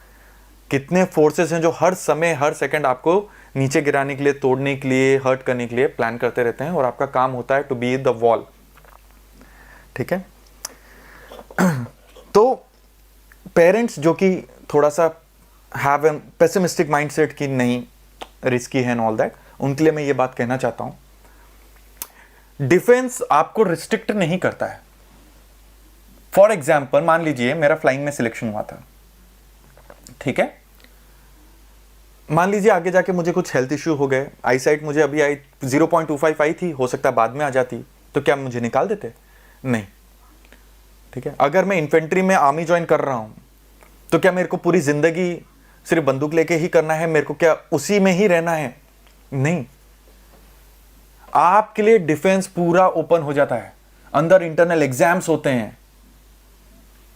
कितने फोर्सेस हैं जो हर समय हर सेकंड आपको नीचे गिराने के लिए, तोड़ने के लिए, हर्ट करने के लिए प्लान करते रहते हैं, और आपका काम होता है टू बी द वॉल। ठीक है, तो पेरेंट्स जो कि थोड़ा सा हैव ए पेसिमिस्टिक माइंडसेट कि नहीं रिस्की है एंड ऑल दैट, उनके लिए मैं ये बात कहना चाहता हूं, डिफेंस आपको रिस्ट्रिक्ट नहीं करता है। फॉर एग्जाम्पल मान लीजिए मेरा फ्लाइंग में सिलेक्शन हुआ था, ठीक है, मान लीजिए आगे जाके मुझे कुछ हेल्थ इश्यू हो गए, आई साइट मुझे अभी आई 0.25 आई थी, हो सकता है बाद में आ जाती, तो क्या मुझे निकाल देते? नहीं। ठीक है, अगर मैं इन्फेंट्री में आर्मी ज्वाइन कर रहा हूं तो क्या मेरे को पूरी जिंदगी सिर्फ बंदूक लेके ही करना है? मेरे को क्या उसी में ही रहना है? नहीं, आपके लिए डिफेंस पूरा ओपन हो जाता है, अंदर इंटरनल एग्जाम्स होते हैं,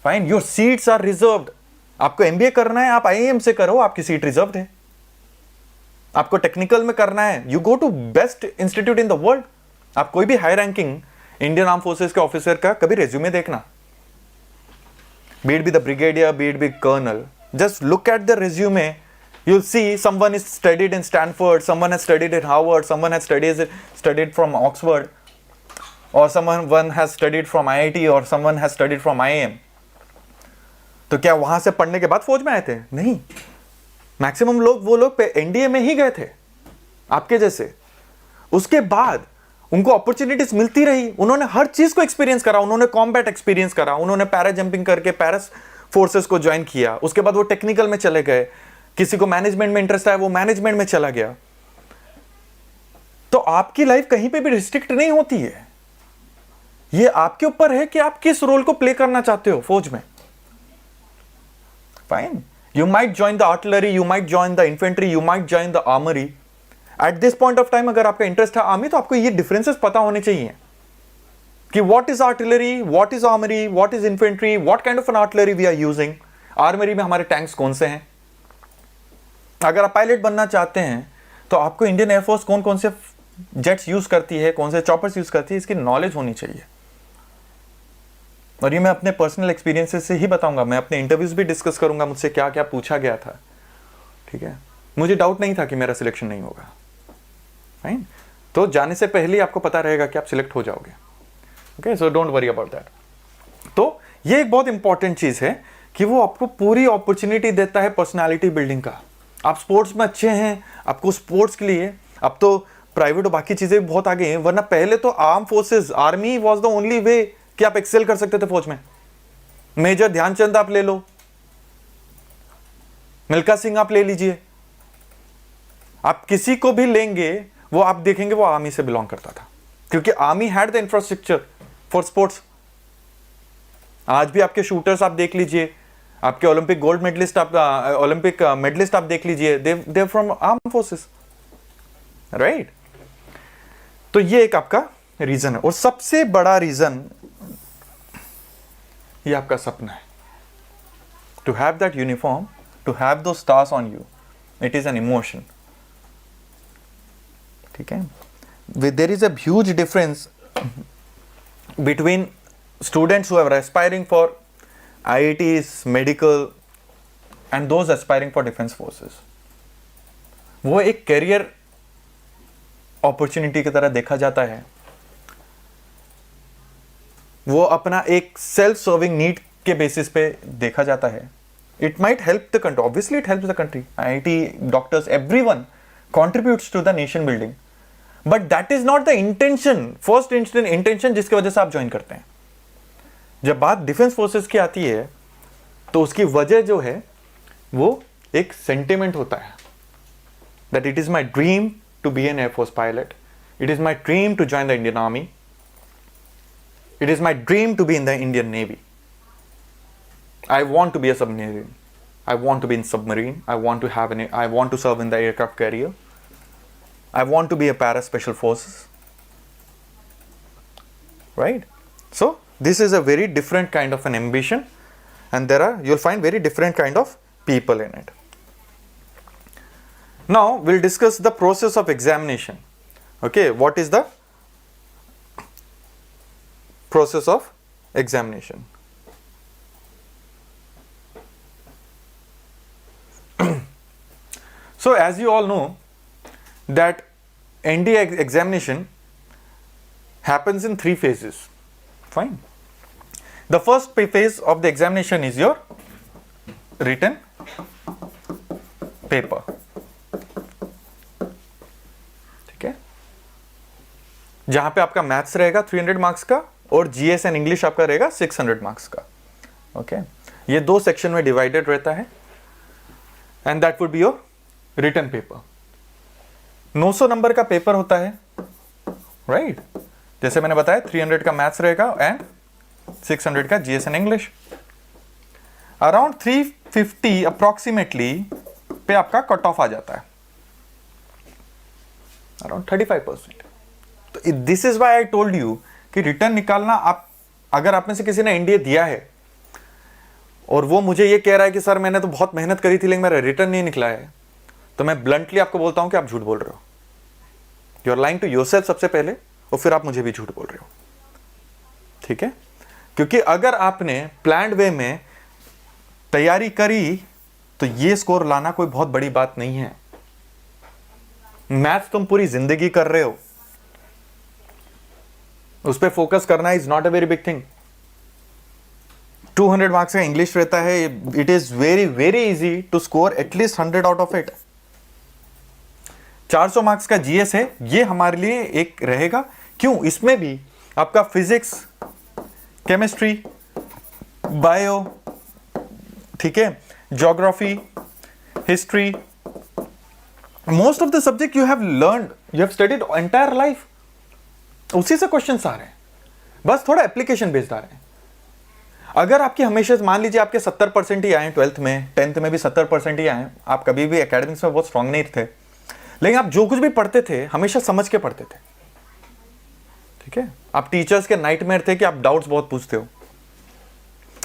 fine, your seats are reserved. आपको एमबीए करना है, आप आईआईएम से करो, आपकी सीट रिजर्व्ड है। आपको टेक्निकल में करना है, you go to best institute in the world. आप कोई भी high ranking Indian arm forces के ऑफिसर का कभी रेज्यूमे देखना, be it be the brigadier, be it be colonel, just look at the resume, you'll see someone is studied in Stanford, someone has studied at Harvard, someone has studied from Oxford, or someone has studied from IIT, or someone has studied from IIM. तो क्या वहां से पढ़ने के बाद फौज में आए थे? नहीं, मैक्सिमम लोग वो लोग एनडीए में ही गए थे आपके जैसे। उसके बाद उनको अपॉर्चुनिटीज मिलती रही, उन्होंने हर चीज को एक्सपीरियंस करा, उन्होंने कॉम्बैट एक्सपीरियंस करा, उन्होंने पैरा जंपिंग करके पैरास फोर्सेस को ज्वाइन किया, उसके बाद वो टेक्निकल में चले गए, किसी को मैनेजमेंट में इंटरेस्ट आया वो मैनेजमेंट में चला गया। तो आपकी लाइफ कहीं पे भी रिस्ट्रिक्ट नहीं होती है, ये आपके ऊपर है कि आप किस रोल को प्ले करना चाहते हो फौज में। Fine, you might join the artillery, you might join the infantry, you might join the armoury. At this point of time अगर आपका इंटरेस्ट है आर्मी, तो आपको ये डिफरेंसेस पता होने चाहिए कि what is artillery, what is armoury, what is infantry, what kind of an artillery we are using. Armoury में हमारे टैंक्स कौन से हैं। अगर आप पायलट बनना चाहते हैं तो आपको इंडियन एयरफोर्स कौन कौन से जेट्स यूज करती है, कौन से चॉपर्स यूज करती है, इसकी नॉलेज होनी चाहिए। और ये मैं अपने पर्सनल एक्सपीरियंसेस से ही बताऊंगा, मैं अपने इंटरव्यूज भी डिस्कस करूंगा मुझसे क्या क्या पूछा गया था। ठीक है, मुझे डाउट नहीं था कि मेरा सिलेक्शन नहीं होगा। फाइन, तो जाने से पहले आपको पता रहेगा कि आप सिलेक्ट हो जाओगे। Okay, so don't worry about that. तो ये एक बहुत इंपॉर्टेंट चीज है कि वो आपको पूरी अपॉर्चुनिटी देता है पर्सनालिटी बिल्डिंग का। आप स्पोर्ट्स में अच्छे हैं, आपको स्पोर्ट्स के लिए, अब तो प्राइवेट और बाकी चीजें भी बहुत आगे हैं, वरना पहले तो arm forces, army was the only way कि आप एक्सेल कर सकते थे फौज में। मेजर ध्यानचंद आप ले लो, मिल्खा सिंह आप ले लीजिए, आप किसी को भी लेंगे वो आप देखेंगे वो आर्मी से बिलोंग करता था, क्योंकि army had the infrastructure for sports. आज भी आपके शूटर्स आप देख लीजिए, आपके ओलंपिक गोल्ड मेडलिस्ट, आप ओलंपिक मेडलिस्ट आप देख लीजिए, they from arm forces, right. तो ये एक आपका रीजन है, और सबसे बड़ा रीजन ये आपका सपना है, to have that uniform, to have दो stars on you, it is an emotion. ठीक है, there is a huge difference between students who are aspiring for IITs, medical, and those aspiring for defence forces. वो एक career opportunity की तरह देखा जाता है, वो अपना एक सेल्फ सर्विंग नीड के बेसिस पे देखा जाता है। It might help the country, obviously it helps the country, IIT, doctors, everyone contributes to the nation building, but that is not the intention, first intention जिसकी वजह से आप ज्वाइन करते हैं। जब बात डिफेंस फोर्सेस की आती है तो उसकी वजह जो है वो एक सेंटिमेंट होता है, that it is my dream to be an Air Force pilot, it is my dream to join the Indian Army, it is my dream to be in the Indian Navy, I want to be a submarine, I want to be in submarine, I want to serve in the aircraft carrier, I want to be a para special forces, right? So this is a very different kind of an ambition, and you'll find very different kind of people in it. Now we'll discuss the process of examination. Okay, what is the process of examination? So as you all know that NDA examination happens in 3 phases. Fine. The first phase of the examination is your written paper. ठीक है, जहां पे आपका maths रहेगा 300 marks का और GS and English आपका रहेगा 600 मार्क्स का. ओके, ये 2 सेक्शन में डिवाइडेड रहता है and that would be your written paper. 900 number का पेपर होता है, राइट? जैसे मैंने बताया 300 का मैथ्स रहेगा एंड 600 का GS and English. Around 350 approximately पे आपका कट ऑफ आ जाता है, अराउंड 35%. तो this is why I told you कि रिटर्न निकालना, आप अगर आप में से किसी ने एनडीए दिया है और वो मुझे ये कह रहा है कि सर मैंने तो बहुत मेहनत करी थी लेकिन मेरा रिटर्न नहीं निकला है, तो मैं ब्लंटली आपको बोलता हूं कि आप झूठ बोल रहे हो. You are lying to yourself सबसे पहले, और फिर आप मुझे भी झूठ बोल रहे हो. ठीक है, क्योंकि अगर आपने प्लान्ड वे में तैयारी करी तो ये स्कोर लाना कोई बहुत बड़ी बात नहीं है. मैथ्स तुम पूरी जिंदगी कर रहे हो, उस पर फोकस करना is not a very big thing. 200 marks का इंग्लिश रहता है, it is very very easy to score at least 100 out of it. 400 marks का जीएस है, ये हमारे लिए एक रहेगा. क्यों? इसमें भी आपका फिजिक्स, केमिस्ट्री, बायो, ठीक है, geography, history, most of the subject you have learned, you have studied entire life. उसी से क्वेश्चंस आ रहे हैं, बस थोड़ा एप्लीकेशन बेस्ड आ रहे हैं. अगर आपकी हमेशा, मान लीजिए आपके 70% ही आए 12th में, 10th में भी 70% ही आए, आप कभी भी एकेडमिक्स में बहुत स्ट्रांग नहीं थे, लेकिन आप जो कुछ भी पढ़ते थे हमेशा समझ के पढ़ते थे. ठीक है, आप टीचर्स के नाइटमेयर थे कि आप डाउट्स बहुत पूछते हो,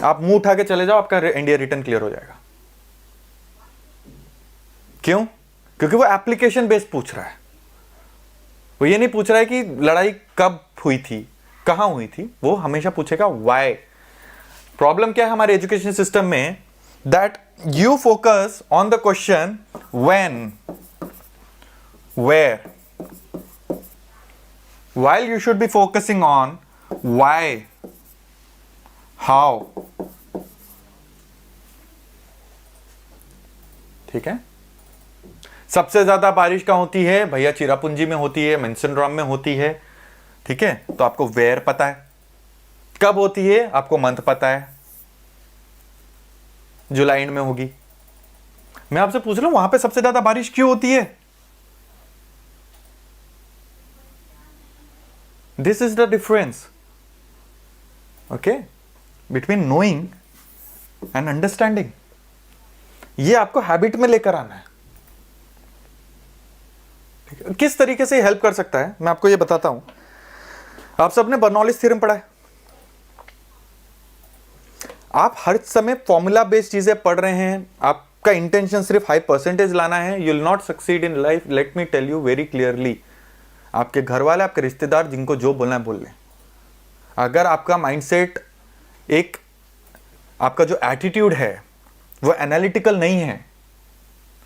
आप मुंह उठा के चले जाओ, आपका एनडीए रिटर्न क्लियर हो जाएगा. क्यों? क्योंकि वो एप्लीकेशन बेस्ड पूछ रहा है. वो ये नहीं पूछ रहा है कि लड़ाई कब हुई थी, कहां हुई थी, वो हमेशा पूछेगा व्हाई. प्रॉब्लम क्या है हमारे एजुकेशन सिस्टम में? That you focus on the question when, where, while you should be focusing on why, how. ठीक है, सबसे ज्यादा बारिश कहां होती है भैया? चिरापुंजी में होती है, मेंसनरॉम में होती है. ठीक है, तो आपको वेयर पता है. कब होती है आपको मंथ पता है, जुलाई एंड में होगी. मैं आपसे पूछ रहा हूं वहां पे सबसे ज्यादा बारिश क्यों होती है? This is the difference, okay, between knowing and understanding. ये आपको हैबिट में लेकर आना है. किस तरीके से हेल्प कर सकता है मैं आपको ये बताता हूं. आप सबने बर्नौलीज थ्योरम पढ़ा है. आप हर समय फॉर्मूला बेस्ड चीजें पढ़ रहे हैं, आपका इंटेंशन सिर्फ हाई परसेंटेज लाना है, you will not succeed in life. Let me tell you very clearly, आपके घर वाले, आपके रिश्तेदार, जिनको जो बोलना है बोल लें. अगर आपका माइंडसेट, एक आपका जो एटीट्यूड है वो एनालिटिकल नहीं है,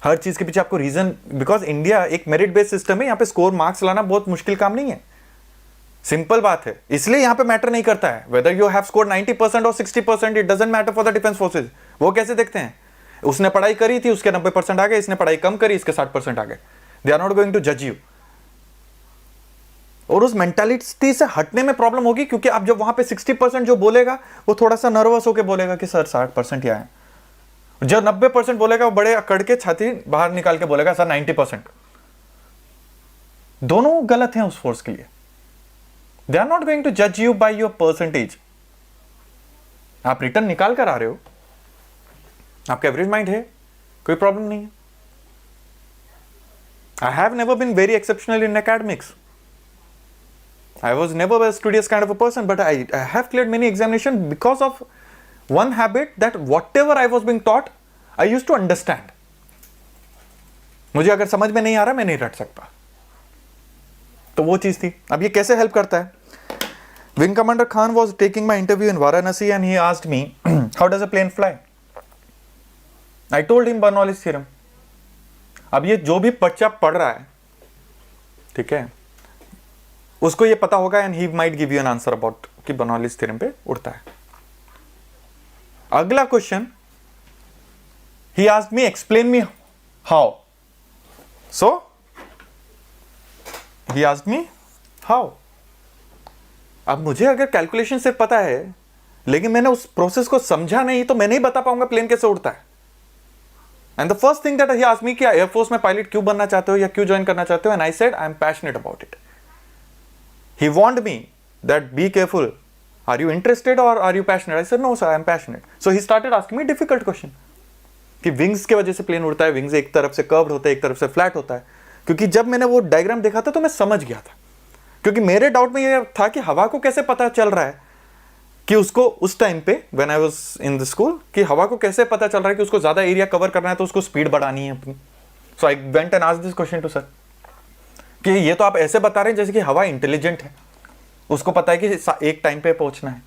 हर चीज के पीछे आपको रीजन, बिकॉज इंडिया एक मेरिट बेस्ड सिस्टम है, यहाँ पे स्कोर मार्क्स लाना बहुत मुश्किल काम नहीं है, सिंपल बात है. इसलिए यहाँ पे मैटर नहीं करता है वेदर यू हैव स्कोर 90% और 60%, it doesn't matter for the defence forces. वो कैसे देखते हैं? उसने पढ़ाई करी थी, उसके 90% आ गए, इसने पढ़ाई कम करी, इसके 60% आ गए. They are not going to जज यू. और उस मेंटालिटी से हटने में प्रॉब्लम होगी, क्योंकि आप जब वहां पे 60% जो बोलेगा वो थोड़ा सा नर्वस होकर बोलेगा कि सर 60% ही आए. जो 90% बोलेगा वो बड़े अकड़ के छाती बाहर निकाल के बोलेगा सर 90%. दोनों गलत हैं उस फोर्स के लिए. They are not going to जज यू बाय योर परसेंटेज. आप रिटर्न निकाल कर आ रहे हो, आपका एवरेज माइंड है, कोई प्रॉब्लम नहीं है. I have never been very exceptional in academics. I was never a studious kind of a person, but I have cleared many examinations because of one habit, that whatever I was being taught, I used to understand. मुझे अगर समझ में नहीं आ रहा मैं नहीं रट सकता. तो वो चीज थी. अब ये कैसे हेल्प करता है? Wing Commander Khan was taking my interview in Varanasi and he asked me, how does a plane fly? I told him Bernoulli's theorem. अब ये जो भी बच्चा पढ़ रहा है, ठीक है, उसको ये पता होगा and he might give you an answer about कि बर्नौलीज थ्योरम पे उड़ता है। अगला question, he asked me explain me how, so he asked me how. अब मुझे अगर कैलकुलेशन से पता है लेकिन मैंने उस प्रोसेस को समझा नहीं तो मैं नहीं बता पाऊंगा प्लेन कैसे उड़ता है। And the first thing that he asked me, क्या एयरफोर्स में पायलट क्यों बनना चाहते हो या क्यों ज्वाइन करना चाहते हो, and I said I am passionate about it. He warned me that be careful. Are you interested or are you passionate? I said no sir, I am passionate. So he started asking me difficult question. कि wings के वजह से plane उड़ता है, wings एक तरफ से curved होता है, एक तरफ से फ्लैट होता है। क्योंकि जब मैंने वो डायग्राम देखा था तो मैं समझ गया था, क्योंकि मेरे डाउट में ये था कि हवा को कैसे पता चल रहा है कि उसको उस टाइम पे when I was in the school, कि हवा को कैसे पता चल रहा है कि उसको ज्यादा एरिया कवर करना है तो उसको स्पीड बढ़ानी है अपनी। So I went and asked this question to sir कि ये तो आप ऐसे बता रहे हैं जैसे कि हवा इंटेलिजेंट है, उसको पता है कि एक टाइम पे पहुंचना है।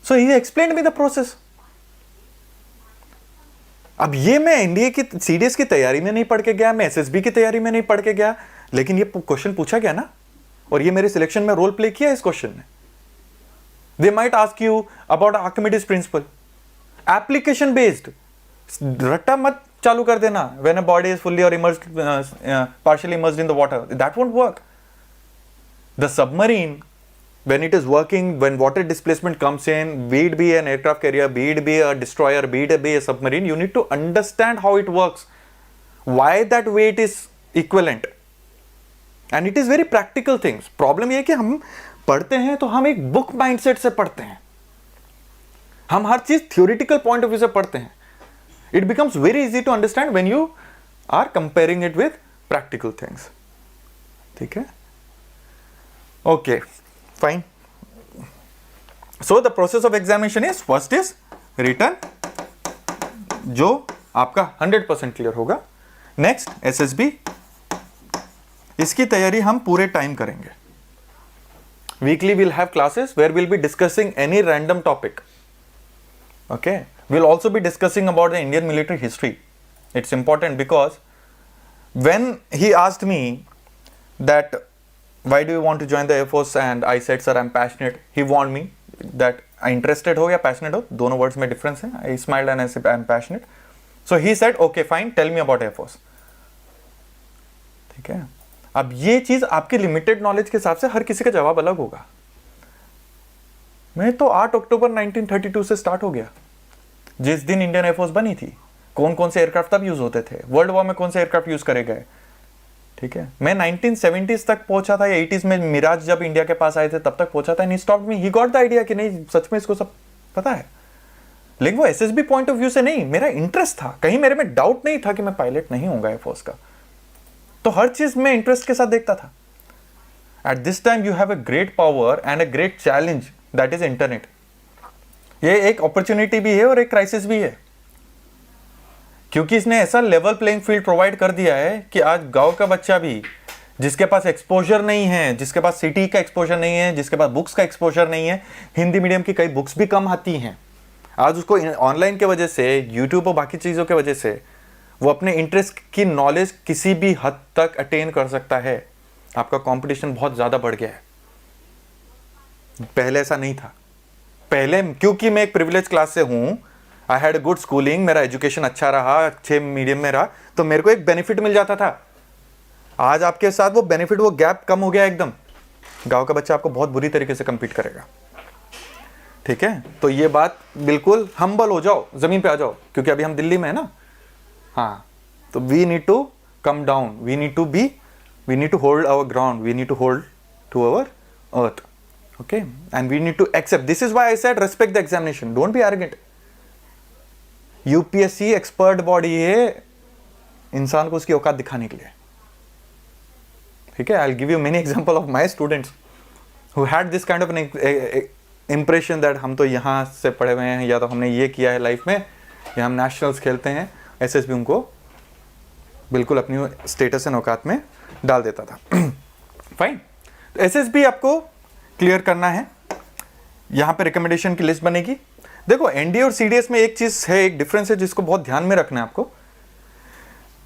So he explained me the process. अब ये मैं एनडीए की सीडीएस की तैयारी में नहीं पढ़ के गया, मैं एसएसबी की तैयारी में नहीं पढ़ के गया, लेकिन ये क्वेश्चन पूछा गया ना, और ये मेरे सिलेक्शन में रोल प्ले किया इस क्वेश्चन ने। They might ask you about Archimedes principle, application based. रट्टा मत चालू कर देना when a body is fully और immersed, partially immersed in the water, that won't work. The submarine, when it is working, when water displacement comes in, be it be an aircraft carrier, be it be a destroyer, be it be a submarine, you need to understand how it works, why that weight is equivalent, and it is very practical things. Problem ये है कि हम पढ़ते हैं तो हम एक book mindset से पढ़ते हैं, हम हर चीज theoretical point of view से पढ़ते हैं. It becomes very easy to understand when you are comparing it with practical things. ठीक है? Okay. Fine. So the process of examination is, first is written, जो आपका 100% क्लियर होगा. नेक्स्ट SSB, इसकी तैयारी हम पूरे टाइम करेंगे. Weekly we'll have classes where we'll be discussing any random topic. Okay. We'll also be discussing about the Indian military history. It's important because when he asked me that why do you want to join the Air Force, and I said sir I'm passionate, he warned me that interested हो या passionate हो, दोनों words में difference है. I smiled and I said I'm passionate. So he said okay fine, tell me about Air Force. ठीक है. अब ये चीज आपके लिमिटेड नॉलेज के हिसाब से हर किसी का जवाब अलग होगा. मैं तो 8 अक्टूबर 1932 से स्टार्ट हो गया, जिस दिन इंडियन एयरफोर्स बनी थी. कौन कौन से एयरक्राफ्ट तब यूज होते थे, वर्ल्ड वॉर में कौन से एयरक्राफ्ट यूज करे गए. ठीक है. मैं 1970s तक पहुंचा था या 80s में, मिराज जब इंडिया के पास आए थे तब तक पहुंचा था. He stopped me, he got the idea कि नहीं सच में इसको सब पता है. लेकिन वो एसएसबी पॉइंट ऑफ व्यू से नहीं, मेरा इंटरेस्ट था. कहीं मेरे में डाउट नहीं था कि मैं पायलट नहीं होऊंगा एयरफोर्स का. तो हर चीज में इंटरेस्ट के साथ देखता था. At this time you have a great power and a great challenge, that is internet. ये एक अपॉर्चुनिटी भी है और एक क्राइसिस भी है, क्योंकि इसने ऐसा लेवल प्लेइंग फील्ड प्रोवाइड कर दिया है कि आज गांव का बच्चा भी, जिसके पास एक्सपोजर नहीं है, जिसके पास सिटी का एक्सपोजर नहीं है, जिसके पास बुक्स का एक्सपोजर नहीं है, हिंदी मीडियम की कई बुक्स भी कम आती हैं, आज उसको ऑनलाइन के वजह से, यूट्यूब और बाकी चीज़ों के वजह से वो अपने इंटरेस्ट की नॉलेज किसी भी हद तक अटेन कर सकता है. आपका कंपटीशन बहुत ज़्यादा बढ़ गया है. पहले ऐसा नहीं था. पहले क्योंकि मैं एक प्रिविलेज क्लास से हूँ, आई हैड गुड स्कूलिंग, मेरा एजुकेशन अच्छा रहा, अच्छे मीडियम में रहा, तो मेरे को एक बेनिफिट मिल जाता था. आज आपके साथ वो बेनिफिट, वो गैप कम हो गया एकदम. गांव का बच्चा आपको बहुत बुरी तरीके से compete करेगा. ठीक है. तो ये बात बिल्कुल हम्बल हो जाओ, जमीन पे आ जाओ, क्योंकि अभी हम दिल्ली में है ना. हाँ, तो we need to come down, we need to hold our ground, we need to hold to our earth. Okay. And we need to accept. This is why I said respect the examination, don't be arrogant. UPSC expert body है इंसान को उसकी औकात दिखाने के लिए. ठीक है. I will give you many example of my students who had this kind of N impression that हम तो यहाँ से पढ़े हुए हैं, या तो हमने ये किया है लाइफ में, या हम नेशनल्स खेलते हैं. एसएसबी उनको बिल्कुल अपनी स्टेटस एंड औकात में डाल देता था. फाइन. तो एसएसबी आपको क्लियर करना है. यहाँ पे रिकमेंडेशन की लिस्ट बनेगी. देखो एनडीए और सीडीएस में एक चीज है, एक डिफरेंस है जिसको बहुत ध्यान में रखना है आपको.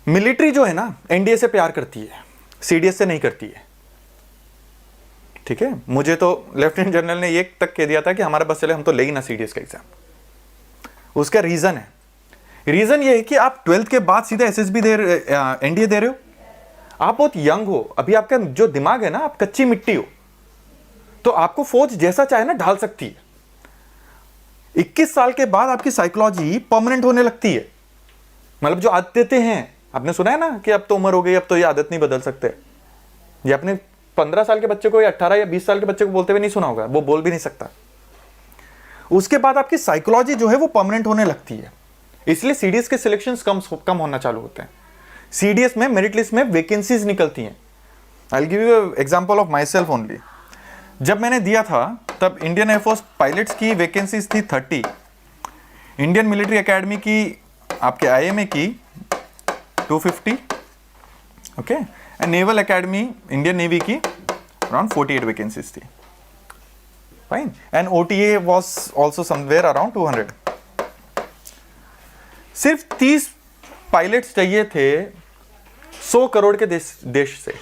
मिलिट्री जो है ना एनडीए से प्यार करती है, सीडीएस से नहीं करती है। ठीक है, मुझे तो लेफ्टिनेंट जनरल ने ये तक कह दिया था कि हमारा बस चले, हम तो ले ही ना सीडीएस का एग्जाम। उसका रीजन है, रीजन ये है कि आप 12th के बाद सीधा एसएसबी दे एनडीए दे रहे हो, आप बहुत यंग हो अभी, आपका जो दिमाग है ना, आप कच्ची मिट्टी हो, तो आपको फौज जैसा चाहे ना ढाल सकती है। 21 साल के बाद आपकी साइकोलॉजी परमानेंट होने लगती है। मतलब जो आदतें हैं, आपने सुना है ना कि अब तो उम्र हो गई, अब तो ये आदत नहीं बदल सकते। ये अपने 15 साल के बच्चे को या 18 या 20 साल के बच्चे को बोलते हुए नहीं सुना होगा, वो बोल भी नहीं सकता। उसके बाद आपकी साइकोलॉजी जो है वो परमानेंट होने लगती है, इसलिए सीडीएस के सिलेक्शंस कम होना चालू होते हैं। सीडीएस में मेरिट लिस्ट में वैकेंसीज निकलती हैं। I will give you example of my self only. जब मैंने दिया था तब इंडियन एयरफोर्स पायलट्स की वैकेंसीज थी 30, इंडियन मिलिट्री एकेडमी की, आपके आईएमए की 250, okay, and naval academy Indian navy की अराउंड 48 वैकेंसीज थी। Fine, and OTA was also somewhere around 200। सिर्फ 30 पायलट्स चाहिए थे 100 करोड़ के देश से।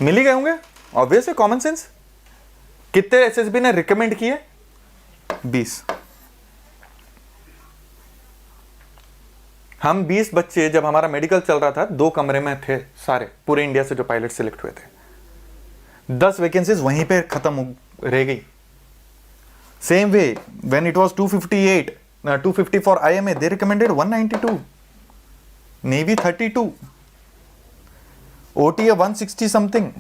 मिल ही गए होंगे, ऑब्वियस है, कॉमन सेंस। कितने एसएसबी ने रिकमेंड किए? 20। हम 20 बच्चे, जब हमारा मेडिकल चल रहा था, 2 कमरे में थे सारे, पूरे इंडिया से जो पायलट सिलेक्ट हुए थे। 10 वैकेंसीज वहीं पे खत्म रह गई। Same way when it was 250 for IMA, they recommended 192, navy 32, OTA 160 something.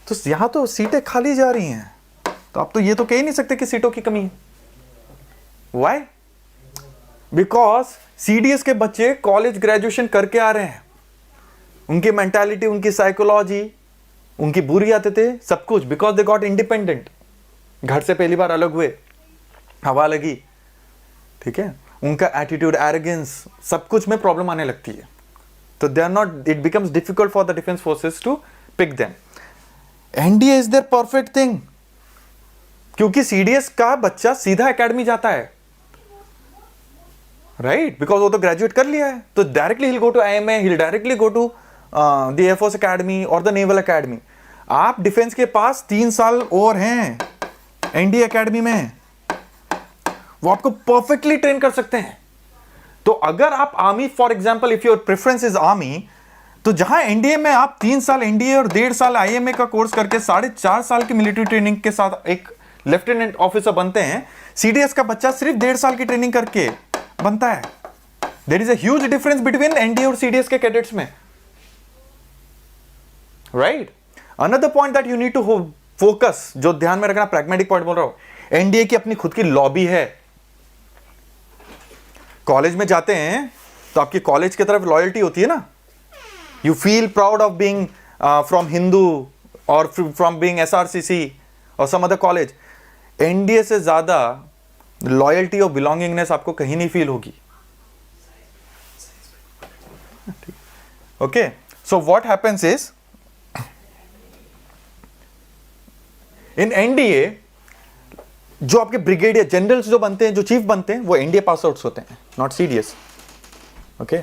तो यहां तो सीटें खाली जा रही हैं, तो आप तो ये तो कह ही नहीं सकते कि सीटों की कमी है। व्हाई? बिकॉज सीडीएस के बच्चे कॉलेज ग्रेजुएशन करके आ रहे हैं, उनकी मेंटालिटी, उनकी साइकोलॉजी, उनकी बुरी आदतें, सब कुछ, बिकॉज दे गॉट इंडिपेंडेंट। घर से पहली बार अलग हुए, हवा लगी, ठीक है, उनका एटीट्यूड, एरोगेंस, सब कुछ में प्रॉब्लम आने लगती है। तो they are not, it becomes difficult for the defence forces to pick them. NDA is their perfect thing, क्योंकि सीडीएस का बच्चा सीधा एकेडमी जाता है, राइट, बिकॉज वो तो ग्रेजुएट कर लिया है, तो directly he'll go to IMA, he'll directly go to the air force academy और द नेवल एकेडमी। आप डिफेंस के पास 3 साल और हैं एनडीए एकेडमी में, वो आपको परफेक्टली ट्रेन कर सकते हैं। तो अगर आप army, for example if your preference is army, तो जहां एनडीए में आप 3 साल एनडीए और 1.5 साल आईएमए का कोर्स करके 4.5 साल की मिलिट्री ट्रेनिंग के साथ एक लेफ्टिनेंट ऑफिसर बनते हैं, सीडीएस का बच्चा सिर्फ 1.5 साल की ट्रेनिंग करके बनता है। There is a huge difference between NDA और सीडीएस के कैडेट्स में, right. Another point that you need to focus, जो ध्यान में रखना, प्रैग्मेटिक पॉइंट बोल रहा हूं, एनडीए की अपनी खुद की लॉबी है। कॉलेज में जाते हैं तो आपकी कॉलेज की तरफ लॉयल्टी होती है ना, you feel proud of being from Hindu और फ्रॉम बीइंग एसआरसीसी और सम अदर कॉलेज। एनडीए से ज्यादा लॉयल्टी और बिलोंगिंगनेस आपको कहीं नहीं फील होगी। Okay, so what happens is, in NDA जो आपके ब्रिगेडियर जनरल्स जो बनते हैं, जो चीफ बनते हैं, वो एनडीए पास आउट्स होते हैं, not CDS. Okay,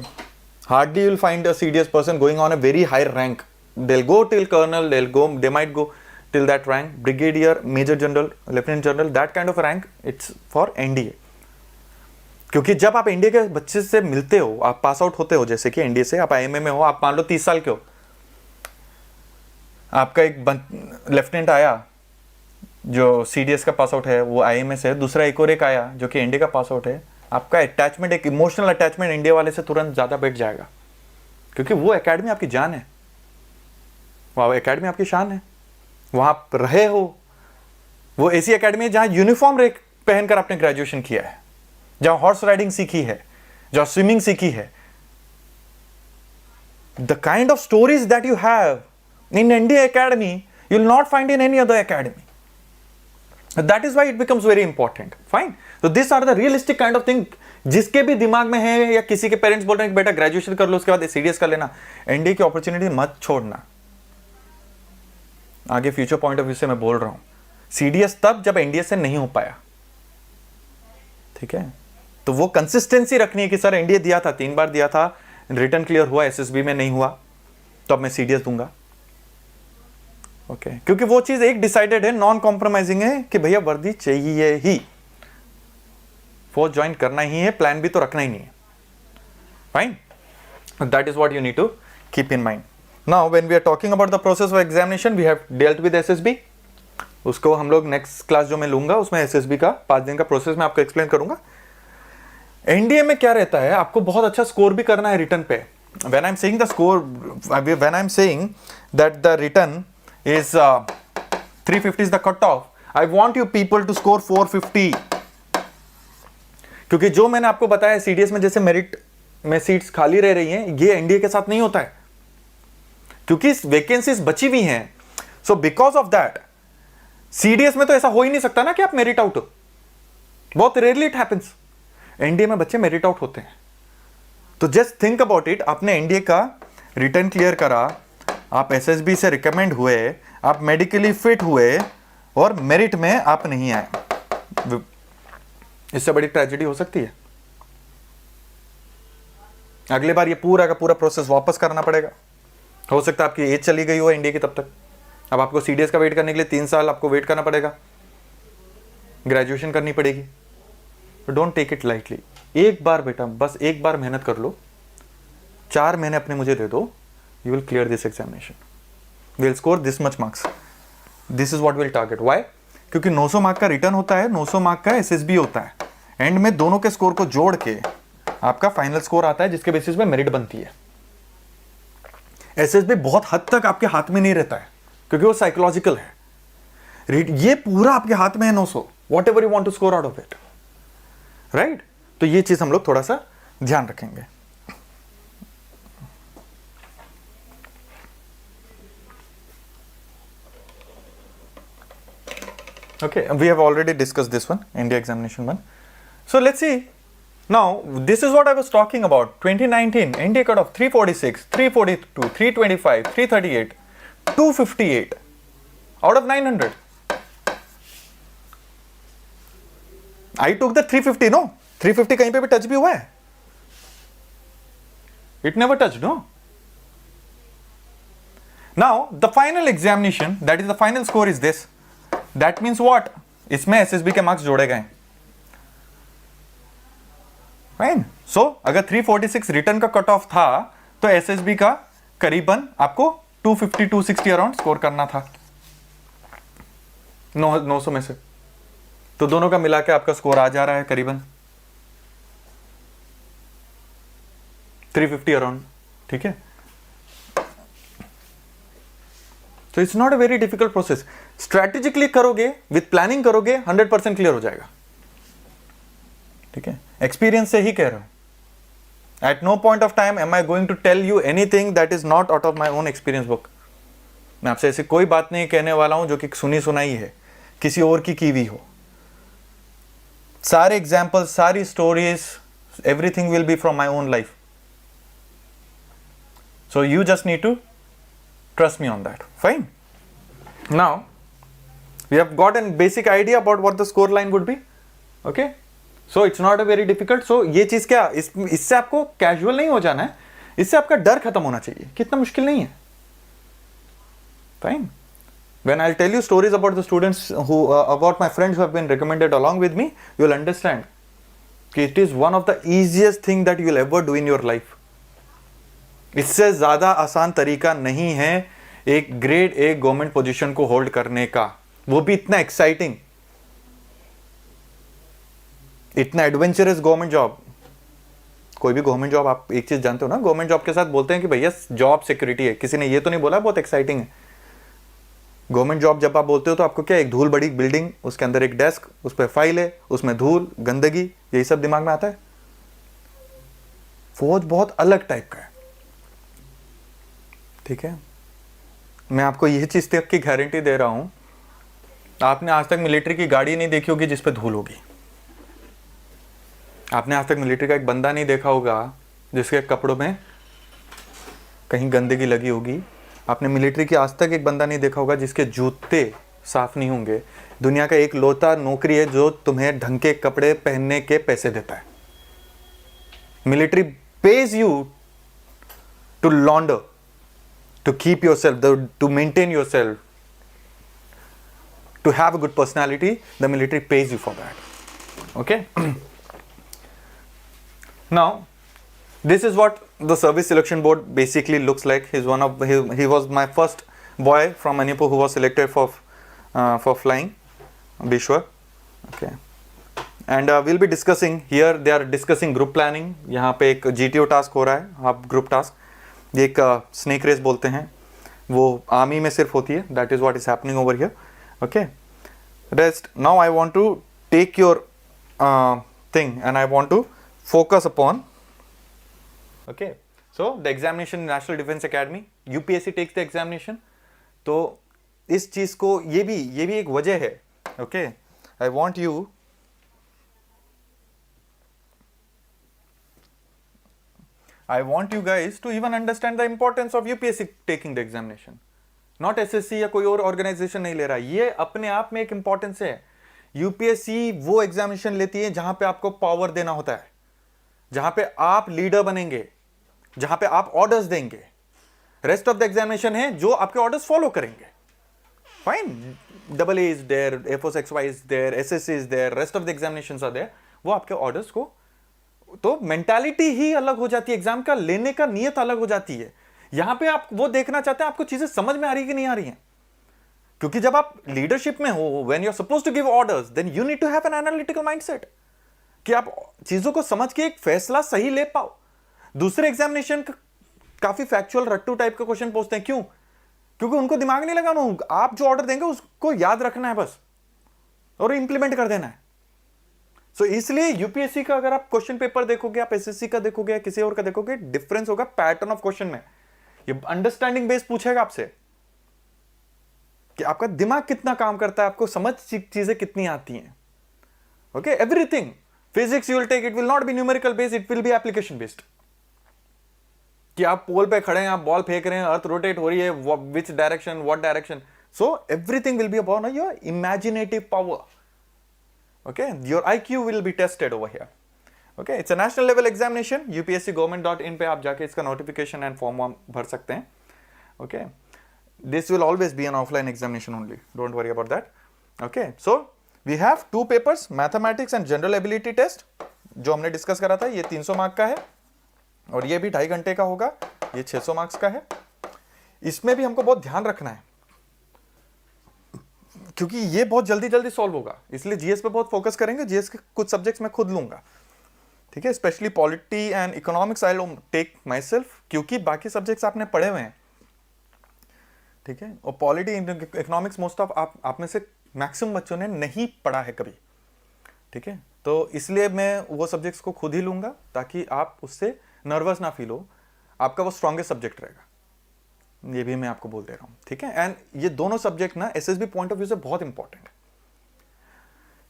hardly you will find a CDS person going on a very high rank. They will go till colonel, they might go till that rank, brigadier, major general, lieutenant general, that kind of rank, it's for NDA। क्योंकि जब आप NDA के बच्चे से मिलते हो, आप pass out होते हो, जैसे कि एनडीए से आप आईएमए में हो, आप मान लो 30 साल के हो, आपका एक लेफ्टिनेंट आया जो सीडीएस का पास आउट है, वो आईएमए से, दूसरा एक आया जो कि एनडीए का पास आउट है, आपका अटैचमेंट, एक इमोशनल अटैचमेंट इंडिया वाले से तुरंत ज्यादा बैठ जाएगा, क्योंकि वो एकेडमी आपकी जान है, वो एकेडमी आपकी शान है, वहां आप रहे हो। वो ऐसी एकेडमी है जहां यूनिफॉर्म पहनकर आपने ग्रेजुएशन किया है, जहां हॉर्स राइडिंग सीखी है, जहां स्विमिंग सीखी है। The kind of stories that you have in NDA academy you will not find in any other academy. That is why it becomes very important. Fine, तो this are the realistic kind of thing, जिसके भी दिमाग में है, या किसी के parents बोल रहे हैं कि बेटा ग्रेजुएशन कर लो, उसके बाद सीडीएस कर लेना, एनडीए की अपॉर्चुनिटी मत छोड़ना। आगे फ्यूचर पॉइंट ऑफ व्यू से मैं बोल रहा हूं, सीडीएस तब जब एनडीए से नहीं हो पाया, ठीक है, तो वो कंसिस्टेंसी रखनी है कि सर एनडीए दिया था, 3 बार दिया था, रिटर्न क्लियर हुआ, एसएसबी में नहीं हुआ, तो अब मैं सीडीएस दूंगा। ओके, क्योंकि वो चीज एक डिसाइडेड है, नॉन कॉम्प्रोमाइजिंग है कि भैया वर्दी चाहिए ही, फौज ज्वाइन करना ही है, प्लान भी तो रखना ही नहीं है। Fine, that is what you need to keep in mind. Now when we are talking about the process of examination, we have dealt with SSB. उसको हम लोग नेक्स्ट क्लास जो मैं लूंगा उसमें एसएसबी का 5 दिन का प्रोसेस मैं आपको एक्सप्लेन करूंगा। एनडीए में क्या रहता है, आपको बहुत अच्छा स्कोर भी करना है रिटर्न पे। When I am saying the score, when I am saying that the return is 350 is the cutoff, I want you people to score 450, क्योंकि जो मैंने आपको बताया सीडीएस में जैसे मेरिट में सीट्स खाली रह रही हैं, ये एनडीए के साथ नहीं होता है, क्योंकि वैकेंसीज बची हुई हैं। So because of that CDS में तो ऐसा हो ही नहीं सकता ना कि आप मेरिट आउट हो, बहुत रेयरली इट हैपेंस। एनडीए में बच्चे मेरिट आउट होते हैं। तो जस्ट थिंक अबाउट इट, आपने एनडीए का रिटर्न क्लियर करा, आप एसएसबी से रिकमेंड हुए, आप मेडिकली फिट हुए और मेरिट में आप नहीं आए, इससे बड़ी ट्रेजेडी हो सकती है। अगले बार ये पूरा का पूरा प्रोसेस वापस करना पड़ेगा। हो सकता है आपकी एज चली गई हो एनडीए की तब तक, अब आपको सीडीएस का वेट करने के लिए 3 साल आपको वेट करना पड़ेगा, ग्रेजुएशन करनी पड़ेगी। Don't take it lightly. एक बार बेटा, बस एक बार मेहनत कर लो, 4 महीने अपने मुझे दे दो, you will clear this examination, we'll score this much marks, this is what we'll target. Why? क्योंकि 900 मार्क का रिटर्न होता है, 900 मार्क का एसएसबी होता है, एंड में दोनों के स्कोर को जोड़ के आपका फाइनल स्कोर आता है, जिसके बेसिस पे मेरिट बनती है। एसएसबी बहुत हद तक आपके हाथ में नहीं रहता है, क्योंकि वो साइकोलॉजिकल है। ये पूरा आपके हाथ में है 900, whatever you want to score out of it, right? तो ये चीज हम लोग थोड़ा सा ध्यान रखेंगे। Okay, we have already discussed this one, India examination one. So let's see. Now, this is what I was talking about. 2019, India cutoff 346, 342, 325, 338, 258 out of 900. I took the 350, no? 350 कहीं पे भी टच भी हुआ है? It never touched, no? Now, the final examination, that is the final score is this. That means what? इसमें SSB के marks जोड़े गए। फाइन। सो अगर 346 रिटर्न का कट ऑफ था, तो एसएसबी का करीबन आपको 250 260 अराउंड स्कोर करना था 900 में से। तो दोनों का मिला के आपका स्कोर आ जा रहा है करीबन 350 अराउंड। ठीक है, तो it's not a very difficult process. Strategically करोगे, विथ प्लानिंग करोगे, 100% क्लियर हो जाएगा। ठीक है, एक्सपीरियंस से ही कह रहा हूं। At no point of time am I going to tell you anything that is not out of my own experience book. मैं आपसे ऐसी कोई बात नहीं कहने वाला हूं जो कि सुनी सुनाई है, किसी और की हुई हो। सारे एग्जाम्पल, सारी stories, everything will be from my own life. So you just need to trust me on that. Fine. Now we have got a basic idea about what the score line would be. Okay, so it's not a very difficult. So ये चीज क्या, इससे आपको casual नहीं हो जाना है, इससे आपका डर खत्म होना चाहिए। कितना मुश्किल नहीं है। Fine. When I'll tell you stories about the students who about my friends who have been recommended along with me, you'll understand कि it is one of the easiest thing that you'll ever do in your life. इससे ज्यादा आसान तरीका नहीं है एक grade A government position को hold करने का, वो भी इतना एक्साइटिंग, इतना एडवेंचरस गवर्नमेंट जॉब। कोई भी गवर्नमेंट जॉब, आप एक चीज जानते हो ना, गवर्नमेंट जॉब के साथ बोलते हैं कि भैया जॉब सिक्योरिटी है, किसी ने ये तो नहीं बोला बहुत एक्साइटिंग है। गवर्नमेंट जॉब जब आप बोलते हो तो आपको क्या, एक धूल बड़ी बिल्डिंग, उसके अंदर एक डेस्क, उस पर फाइल है, उसमें धूल, गंदगी, यही सब दिमाग में आता है। फौज बहुत अलग टाइप का है। ठीक है, मैं आपको यह चीज तक की गारंटी दे रहा हूं, आपने आज तक मिलिट्री की गाड़ी नहीं देखी होगी जिस पे धूल होगी। आपने आज तक मिलिट्री का एक बंदा नहीं देखा होगा जिसके कपड़ों में कहीं गंदगी लगी होगी। आपने मिलिट्री की आज तक एक बंदा नहीं देखा होगा जिसके जूते साफ नहीं होंगे। दुनिया का एक लौता नौकरी है जो तुम्हें ढंग के कपड़े पहनने के पैसे देता है। Military page you to launder, to keep yourself, to maintain yourself, to have a good personality, the military pays you for that. Okay. Now, this is what the service selection board basically looks like. He was my first boy from Manipur who was selected for flying Bishwar. Okay. And we'll be discussing here. They are discussing group planning. यहाँ पे एक GTO task हो रहा है, आप group task. ये एक snake race बोलते हैं, वो आर्मी में सिर्फ होती है. That is what is happening over here. Okay. Rest. Now I want to take your thing and I want to focus upon. Okay. So the examination in National Defence Academy, UPSC takes the examination. तो इस चीज को ये भी एक वजह है. Okay. I want you guys to even understand the importance of UPSC taking the examination. Not SSC या कोई और ऑर्गेनाइजेशन नहीं ले रहा. ये अपने आप में एक इंपॉर्टेंस है. यूपीएससी वो एग्जामिनेशन लेती है जहां पे आपको पावर देना होता है, जहां पे आप लीडर बनेंगे, जहां पे आप ऑर्डर्स देंगे. रेस्ट ऑफ द एग्जामिनेशन है जो आपके ऑर्डर्स फॉलो करेंगे. फाइन. AA is there, A4XY is there, SSC is there, rest of the examinations are there. वो आपके ऑर्डर्स को, तो मेंटालिटी ही अलग हो जाती है, एग्जाम का लेने का नियत अलग हो जाती है. यहां पे आप वो देखना चाहते हैं आपको चीजें समझ में आ रही है कि नहीं आ रही हैं. क्योंकि जब आप लीडरशिप में हो, when you are supposed to give orders, then you need to have an analytical mindset कि आप चीजों को समझ के एक फैसला सही ले पाओ. दूसरे एग्जामिनेशन काफी फैक्चुअल रट्टू टाइप का क्वेश्चन पूछते हैं. क्यों? क्योंकि उनको दिमाग नहीं लगाना. आप जो ऑर्डर देंगे उसको याद रखना है बस और इंप्लीमेंट कर देना है. सो इसलिए यूपीएससी का अगर आप क्वेश्चन पेपर देखोगे, आप एसएससी का देखोगे या किसी और का देखोगे, डिफरेंस होगा पैटर्न ऑफ क्वेश्चन में. ये अंडरस्टैंडिंग बेस पूछेगा आपसे कि आपका दिमाग कितना काम करता है, आपको समझ चीजें कितनी आती हैं. Okay. Everything physics you will take, it will not be numerical based, it will be application based. कि आप पोल पे खड़े हैं, आप बॉल फेंक रहे हैं, अर्थ रोटेट हो रही है, which direction, what direction. So everything will be about your imaginative power. Okay, your IQ will be tested over here. Okay, it's a national level examination. upscgovernment.in पे आप जाके इसका notification and form भर सकते हैं. Okay, this will always be an offline examination only. Don't worry about that. Okay, so we have two papers, mathematics and general ability test, जो हमने discuss करा था. ये 300 मार्क का है और ये भी 2.5 घंटे का होगा. ये 600 मार्क्स का है. इसमें भी हमको बहुत ध्यान रखना है क्योंकि ये बहुत जल्दी जल्दी सॉल्व होगा, इसलिए जीएस पे बहुत फोकस करेंगे. जीएस के कुछ सब्जेक्ट्स मैं खुद लूंगा. ठीक है. Specially polity and economics I will take myself, क्योंकि बाकी सब्जेक्ट्स आपने पढ़े हुए हैं. ठीक है. और पॉलिटी इकोनॉमिक्स मोस्ट ऑफ आप में से मैक्सिमम बच्चों ने नहीं पढ़ा है कभी. ठीक है. तो इसलिए मैं वो सब्जेक्ट्स को खुद ही लूंगा ताकि आप उससे नर्वस ना फील हो. आपका वो स्ट्रॉन्गेस्ट सब्जेक्ट रहेगा, ये भी मैं आपको बोल दे रहा हूं. ठीक है. एंड ये दोनों सब्जेक्ट ना एसएसबी पॉइंट ऑफ व्यू से बहुत इंपॉर्टेंट है,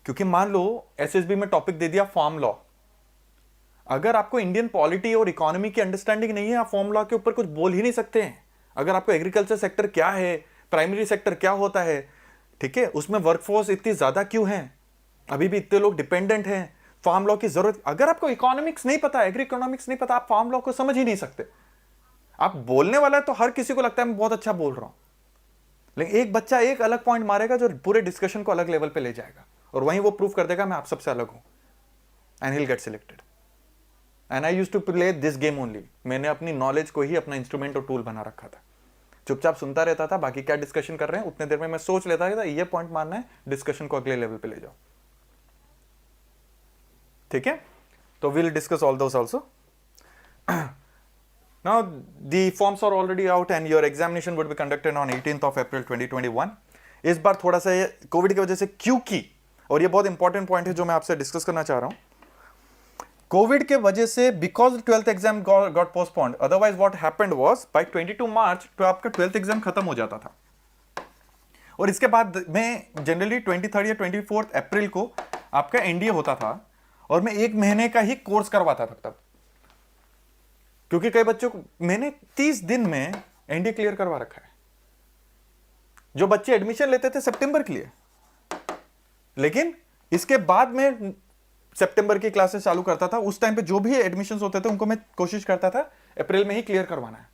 क्योंकि मान लो एसएसबी में टॉपिक दे दिया फार्म लॉ. अगर आपको इंडियन पॉलिटी और इकोनॉमी की अंडरस्टैंडिंग नहीं है, आप फार्म लॉ के ऊपर कुछ बोल ही नहीं सकते हैं. अगर आपको एग्रीकल्चर सेक्टर क्या है, प्राइमरी सेक्टर क्या होता है, ठीक है, उसमें वर्कफोर्स इतनी ज्यादा क्यों है, अभी भी इतने लोग डिपेंडेंट हैं, फार्म लॉ की जरूरत. अगर आपको इकोनॉमिक्स नहीं पता, एग्री इकोनॉमिक्स नहीं पता, आप फार्म लॉ को समझ ही नहीं सकते. आप बोलने वाला है तो हर किसी को लगता है मैं बहुत अच्छा बोल रहा हूं, लेकिन एक बच्चा एक अलग पॉइंट मारेगा जो पूरे डिस्कशन को अलग लेवल पे ले जाएगा और वहीं वो प्रूव कर देगा मैं आप सबसे अलग हूं, and he will get selected. And I used to play this game only. मैंने अपनी नॉलेज को ही अपना इंस्ट्रूमेंट और टूल बना रखा था. चुपचाप सुनता रहता था, बाकी क्या डिस्कशन कर रहे हैं उतने देर में मैं सोच लेता था ये पॉइंट मारना है, डिस्कशन को अगले लेवल पे ले जाओ. ठीक है. तो will discuss all those also. Now the forms are already out and your examination would be conducted on 18th of April 2021. इस बार थोड़ा सा ये कोविड की वजह से, क्योंकि, और ये बहुत इंपॉर्टेंट पॉइंट है जो मैं आपसे डिस्कस करना चाह रहा हूं, कोविड के वजह से because 12th exam got postponed. Otherwise what happened was by 22 मार्च तो आपका 12th एग्जाम खत्म हो जाता था. और इसके बाद में जनरली 23rd या 24th अप्रैल को आपका एनडीए होता था और मैं 1 महीने का ही कोर्स करवाता था तब, क्योंकि कई बच्चों को मैंने 30 दिन में एनडीए क्लियर करवा रखा है. जो बच्चे एडमिशन लेते थे सितंबर के लिए, लेकिन इसके बाद में सितंबर की क्लासेस चालू करता था. उस टाइम पे जो भी एडमिशंस होते थे उनको मैं कोशिश करता था अप्रैल में ही क्लियर करवाना है.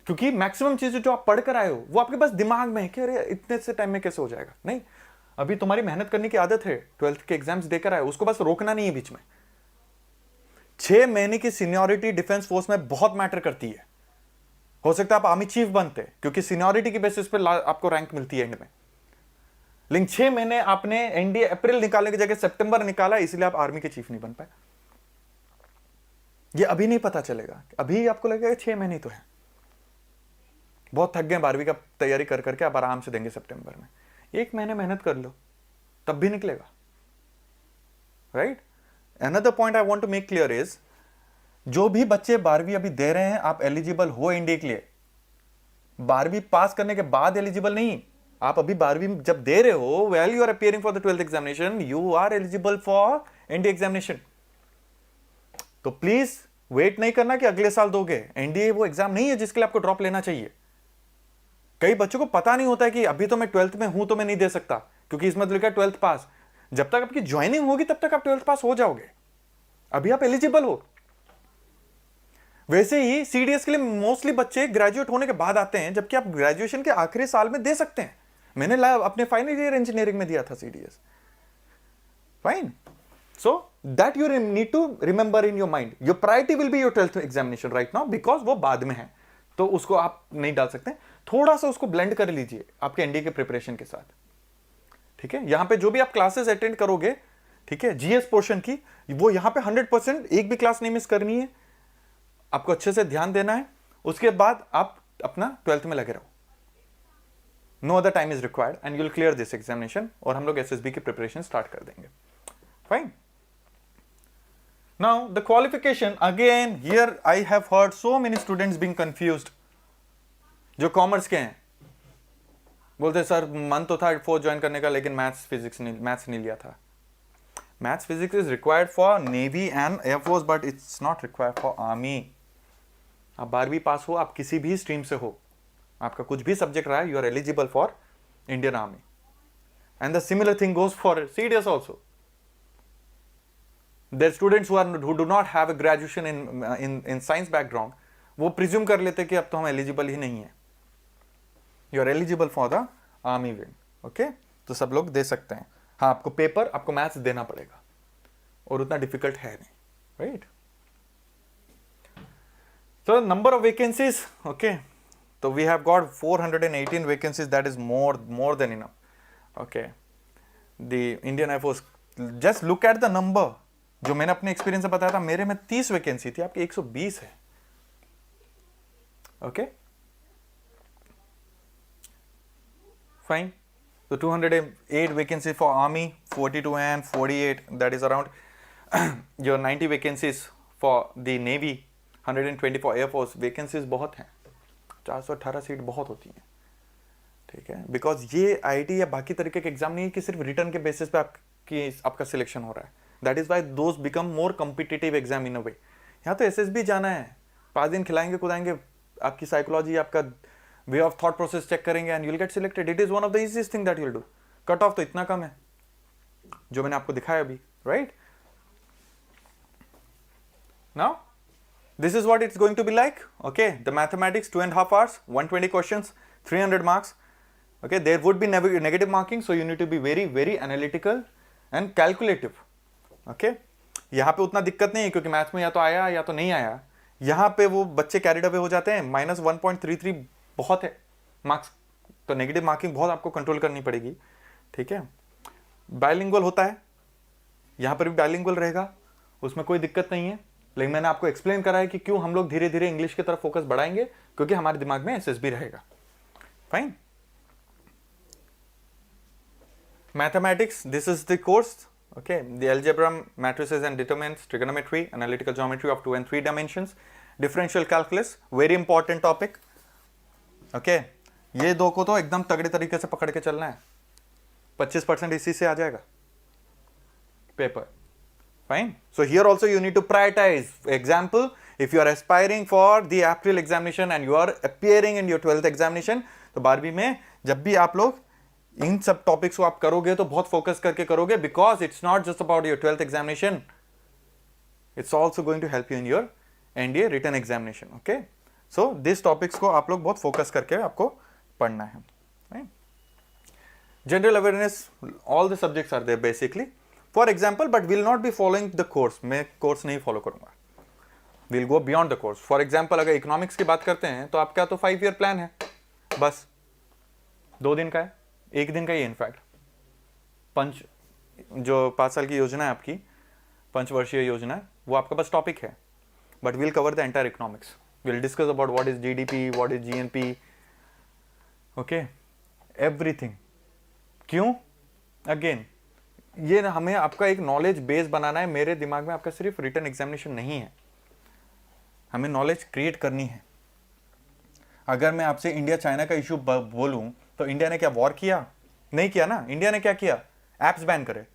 क्योंकि मैक्सिमम चीजें जो आप पढ़ कर आए हो वो आपके पास दिमाग में है कि अरे इतने से टाइम में कैसे हो जाएगा। नहीं, अभी तुम्हारी मेहनत करने की आदत है, 12th के एग्जाम्स देकर आए, उसको बस रोकना नहीं है बीच में। 6 महीने की सीनियरिटी डिफेंस फोर्स में बहुत मैटर करती है। हो सकता है आप आर्मी चीफ बनते हैं क्योंकि सीनियरिटी की बेसिस पर आपको रैंक मिलती है एंड में, लेकिन 6 महीने आपने एनडीए अप्रैल निकालने की जगह सितंबर निकाला, इसलिए आप आर्मी के चीफ नहीं बन पाए। ये अभी नहीं पता चलेगा, अभी आपको लगेगा 6 महीने तो है, बहुत थक गए 12वीं का तैयारी कर करके, आप आराम से देंगे सितंबर में। 1 महीने मेहनत कर लो तब भी निकलेगा, right. Another point I want to make clear is, जो भी बच्चे 12वीं अभी दे रहे हैं, आप एलिजिबल हो एनडीए के लिए। 12वीं पास करने के बाद एलिजिबल नहीं, आप अभी 12वीं जब दे रहे हो, well you are appearing for the 12th examination, you are eligible for NDA examination. तो प्लीज वेट नहीं करना कि अगले साल दोगे। एनडीए वो एग्जाम नहीं है जिसके लिए आपको ड्रॉप लेना चाहिए। कई बच्चों को पता नहीं होता है कि अभी तो मैं 12th में हूं तो मैं नहीं दे सकता, क्योंकि इसमें लिखा है 12th पास। जब तक आपकी ज्वाइनिंग होगी तब तक आप 12th पास हो जाओगे, अभी आप एलिजिबल हो। वैसे ही सीडीएस के लिए मोस्टली बच्चे ग्रेजुएट होने के बाद आते हैं, जबकि आप ग्रेजुएशन के आखिरी साल में दे सकते हैं। मैंने अपने फाइनल ईयर इंजीनियरिंग में दिया था CDS, fine. So that you need to remember in your mind, your priority will be your 12th examination right now, because वो बाद में है, तो उसको आप नहीं डाल सकते। थोड़ा सा उसको ब्लेंड कर लीजिए आपके एनडीए के प्रिपरेशन के साथ, ठीक है। यहां पे जो भी आप क्लासेस अटेंड करोगे, ठीक है, जीएस पोर्शन की, वो यहां पे 100% एक भी क्लास नहीं मिस करनी है, आपको अच्छे से ध्यान देना है। उसके बाद आप अपना 12th में लगे रहो। No other time is required and you will clear this examination, और हम लोग एसएसबी की प्रिपरेशन स्टार्ट कर देंगे, fine. Now the qualification, again here I have heard so many students being confused, जो कॉमर्स के हैं, बोलते सर मन तो था फोर्थ ज्वाइन करने का, लेकिन मैथ्स नहीं लिया था। Maths physics is required for navy and air force, but it's not required for army. आप 12वीं पास हो, आप किसी भी स्ट्रीम से हो, आपका कुछ भी सब्जेक्ट रहा है, you are eligible for Indian army. And the similar thing goes for CDS also. There students who do not have a graduation in science background, वो प्रिज्यूम कर लेते कि अब तो हम एलिजिबल ही नहीं है। You are eligible for the army wing, okay. तो सब लोग दे सकते हैं। हाँ, आपको पेपर, आपको मैथ्स देना पड़ेगा, और उतना डिफिकल्ट है नहीं, right. So number of vacancies, okay, so we have got 418 vacancies, that is more than enough, okay. The Indian Air Force, just look at the number, जो मैंने अपने एक्सपीरियंस से बताया था, मेरे में 30 वैकेंसी थी, आपकी 120 है, okay, fine. So 208 vacancies for army, 42 and 48, that is around your 90 vacancies for the navy, 124 air force. Vacancies बहुत हैं, 418 सीट बहुत होती हैं, ठीक है। बिकॉज ये आईटी या बाकी तरीके के एग्जाम नहीं है कि सिर्फ रिटर्न के बेसिस पे आपका सिलेक्शन हो रहा है। That is why those become more competitive exam in a way. यहाँ तो एसएसबी जाना है, 5 दिन खिलाएंगे कुदाएंगे, आपकी साइकोलॉजी, आपका way of thought process check करेंगे and you will get selected. It is one of the easiest thing that you will do. Cut off तो इतना कम है जो मैंने आपको दिखाया अभी, right. Now this is what it's going to be like, okay. The mathematics 2.5 hours, 120 questions, 300 marks, okay. There would be negative marking, so you need to be very analytical and calculative, okay. यहाँ पे उतना दिक्कत नहीं है क्योंकि maths में या तो आया या तो नहीं आया। यहाँ पे वो बच्चे कैरिड अवे हो जाते हैं, -1.33 बहुत है मार्क्स, तो नेगेटिव मार्किंग बहुत आपको कंट्रोल करनी पड़ेगी, ठीक है। बायलिंगुअल होता है, यहाँ पर भी बायलिंगुअल रहेगा, उसमें कोई दिक्कत नहीं है। लेकिन मैंने आपको एक्सप्लेन करा है कि क्यों हम लोग धीरे धीरे इंग्लिश की तरफ फोकस बढ़ाएंगे, क्योंकि हमारे दिमाग में एसएसबी रहेगा, fine. Mathematics, this is the course, okay. The algebra, matrices and determinants, trigonometry, analytical geometry of 2 and 3 dimensions, differential calculus, very important topic, okay. ये दो को तो एकदम तगड़े तरीके से पकड़ के चलना है, 25% इसी से आ जाएगा paper, fine. So here also you need to prioritize. Example, if you are aspiring for the April examination and you are appearing in your 12th examination, तो 12वीं में जब भी आप लोग इन सब टॉपिक्स को आप करोगे तो बहुत फोकस करके करोगे, because it's not just about your 12th examination, it's also going to help you in your NDA written examination, okay. So this topics को आप लोग बहुत फोकस करके आपको पढ़ना है. General awareness, all the subjects are there basically for example, but will not be following the course. मैं course नहीं फॉलो करूंगा, will go beyond the course. For example अगर इकोनॉमिक्स की बात करते हैं तो आपका तो 5 ईयर प्लान है, बस 2 दिन का है, 1 दिन का ही इनफैक्ट. जो 5 साल की योजना है आपकी, पंचवर्षीय योजना है, वो आपका बस टॉपिक है. But will cover the entire economics. Will discuss about what is GDP, what is GNP, okay, everything. क्यों? अगेन ये हमें आपका एक नॉलेज बेस बनाना है. मेरे दिमाग में आपका सिर्फ रिटन एग्जामिनेशन नहीं है, हमें नॉलेज क्रिएट करनी है. अगर मैं आपसे इंडिया चाइना का इशू बोलूं तो इंडिया ने क्या वॉर किया? नहीं किया ना. इंडिया ने क्या किया? एप्स बैन करे.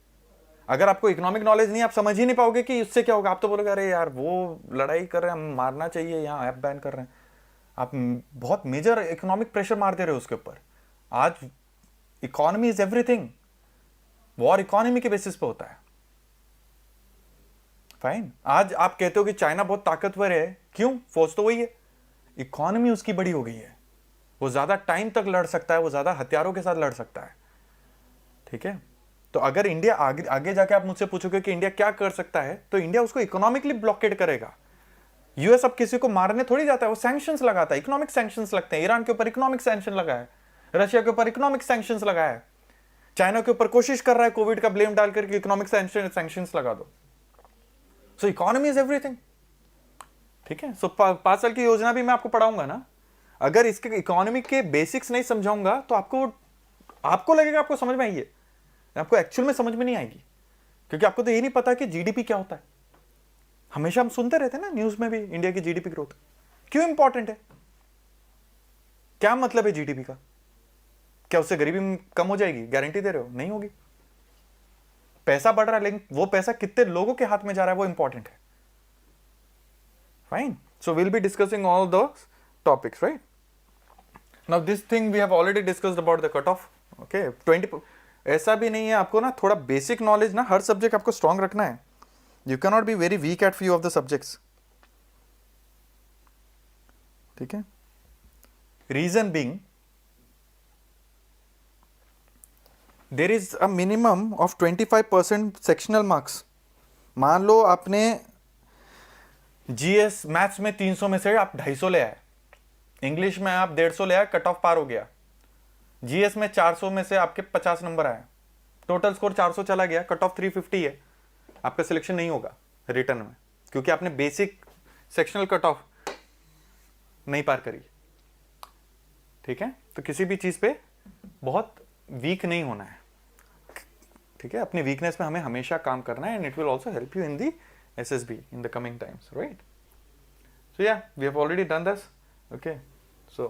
अगर आपको इकोनॉमिक नॉलेज नहीं, आप समझ ही नहीं पाओगे कि इससे क्या होगा. आप तो बोलोगे अरे यार वो लड़ाई कर रहे हैं, हम मारना चाहिए, यहाँ ऐप बैन कर रहे हैं. आप बहुत मेजर इकोनॉमिक प्रेशर मार दे रहे हो उसके ऊपर. आज economy is everything. War economy के बेसिस पे होता है. फाइन. आज आप कहते हो कि चाइना बहुत ताकतवर है, क्यों? फौज तो वही है, इकोनॉमी उसकी बड़ी हो गई है, वो ज्यादा टाइम तक लड़ सकता है, वो ज्यादा हथियारों के साथ लड़ सकता है. ठीक है. तो अगर इंडिया आगे जाके आप मुझसे पूछोगे कि इंडिया क्या कर सकता है, तो इंडिया उसको इकोनॉमिकली ब्लॉकेड करेगा. यूएस अब किसी को मारने थोड़ी जाता है, वो सैंक्शंस लगाता है, इकोनॉमिक सैंक्शंस लगते हैं. ईरान के ऊपर इकोनॉमिक सैंक्शन लगा है, रशिया के ऊपर इकोनॉमिक सैंक्शंस लगा है, चाइना के ऊपर कोशिश कर रहा है कोविड का ब्लेम डाल करके इकोनॉमिक सैंक्शंस लगा दो. सो इकोनॉमी इज एवरीथिंग. ठीक है. सो 5 साल की योजना भी मैं आपको पढ़ाऊंगा ना. अगर इसके इकोनॉमी के बेसिक्स नहीं समझाऊंगा तो आपको लगेगा आपको समझ में आई है, आपको एक्चुअल में समझ में नहीं आएगी. क्योंकि आपको तो ये नहीं पता कि जीडीपी क्या होता है. हमेशा हम सुनते रहते हैं ना न्यूज में भी, इंडिया की जीडीपी ग्रोथ क्यों इंपॉर्टेंट है, क्या मतलब है जीडीपी का? क्या उससे गरीबी कम हो जाएगी? गारंटी दे रहे हो? नहीं होगी. पैसा बढ़ रहा है, लेकिन वो पैसा कितने लोगों के हाथ में जा रहा है वो इंपॉर्टेंट है. Fine. So will be discussing all the topics, right. Now this thing we have already discussed about the cut off. Okay. 20 ऐसा भी नहीं है, आपको ना थोड़ा बेसिक नॉलेज ना हर सब्जेक्ट आपको स्ट्रांग रखना है. You can not be very weak at few of the subjects. ठीक है. Reason being there is a minimum of 25% sectional marks. मान लो आपने जीएस मैथ्स में 300 में से आप 250 ले आए, इंग्लिश में आप 150 ले आए, कट ऑफ पार हो गया. जीएस में 400 में से आपके 50 नंबर आए, टोटल स्कोर 400 चला गया, कट ऑफ 350 है. आपका सिलेक्शन नहीं होगा रिटर्न में, क्योंकि आपने बेसिक सेक्शनल कट ऑफ नहीं पार करी. ठीक है. तो किसी भी चीज पे बहुत वीक नहीं होना है. ठीक है. अपनी वीकनेस पे हमें हमेशा काम करना है, and it will also help you in the SSB in the coming times, right? So yeah, we have already done this. Okay. So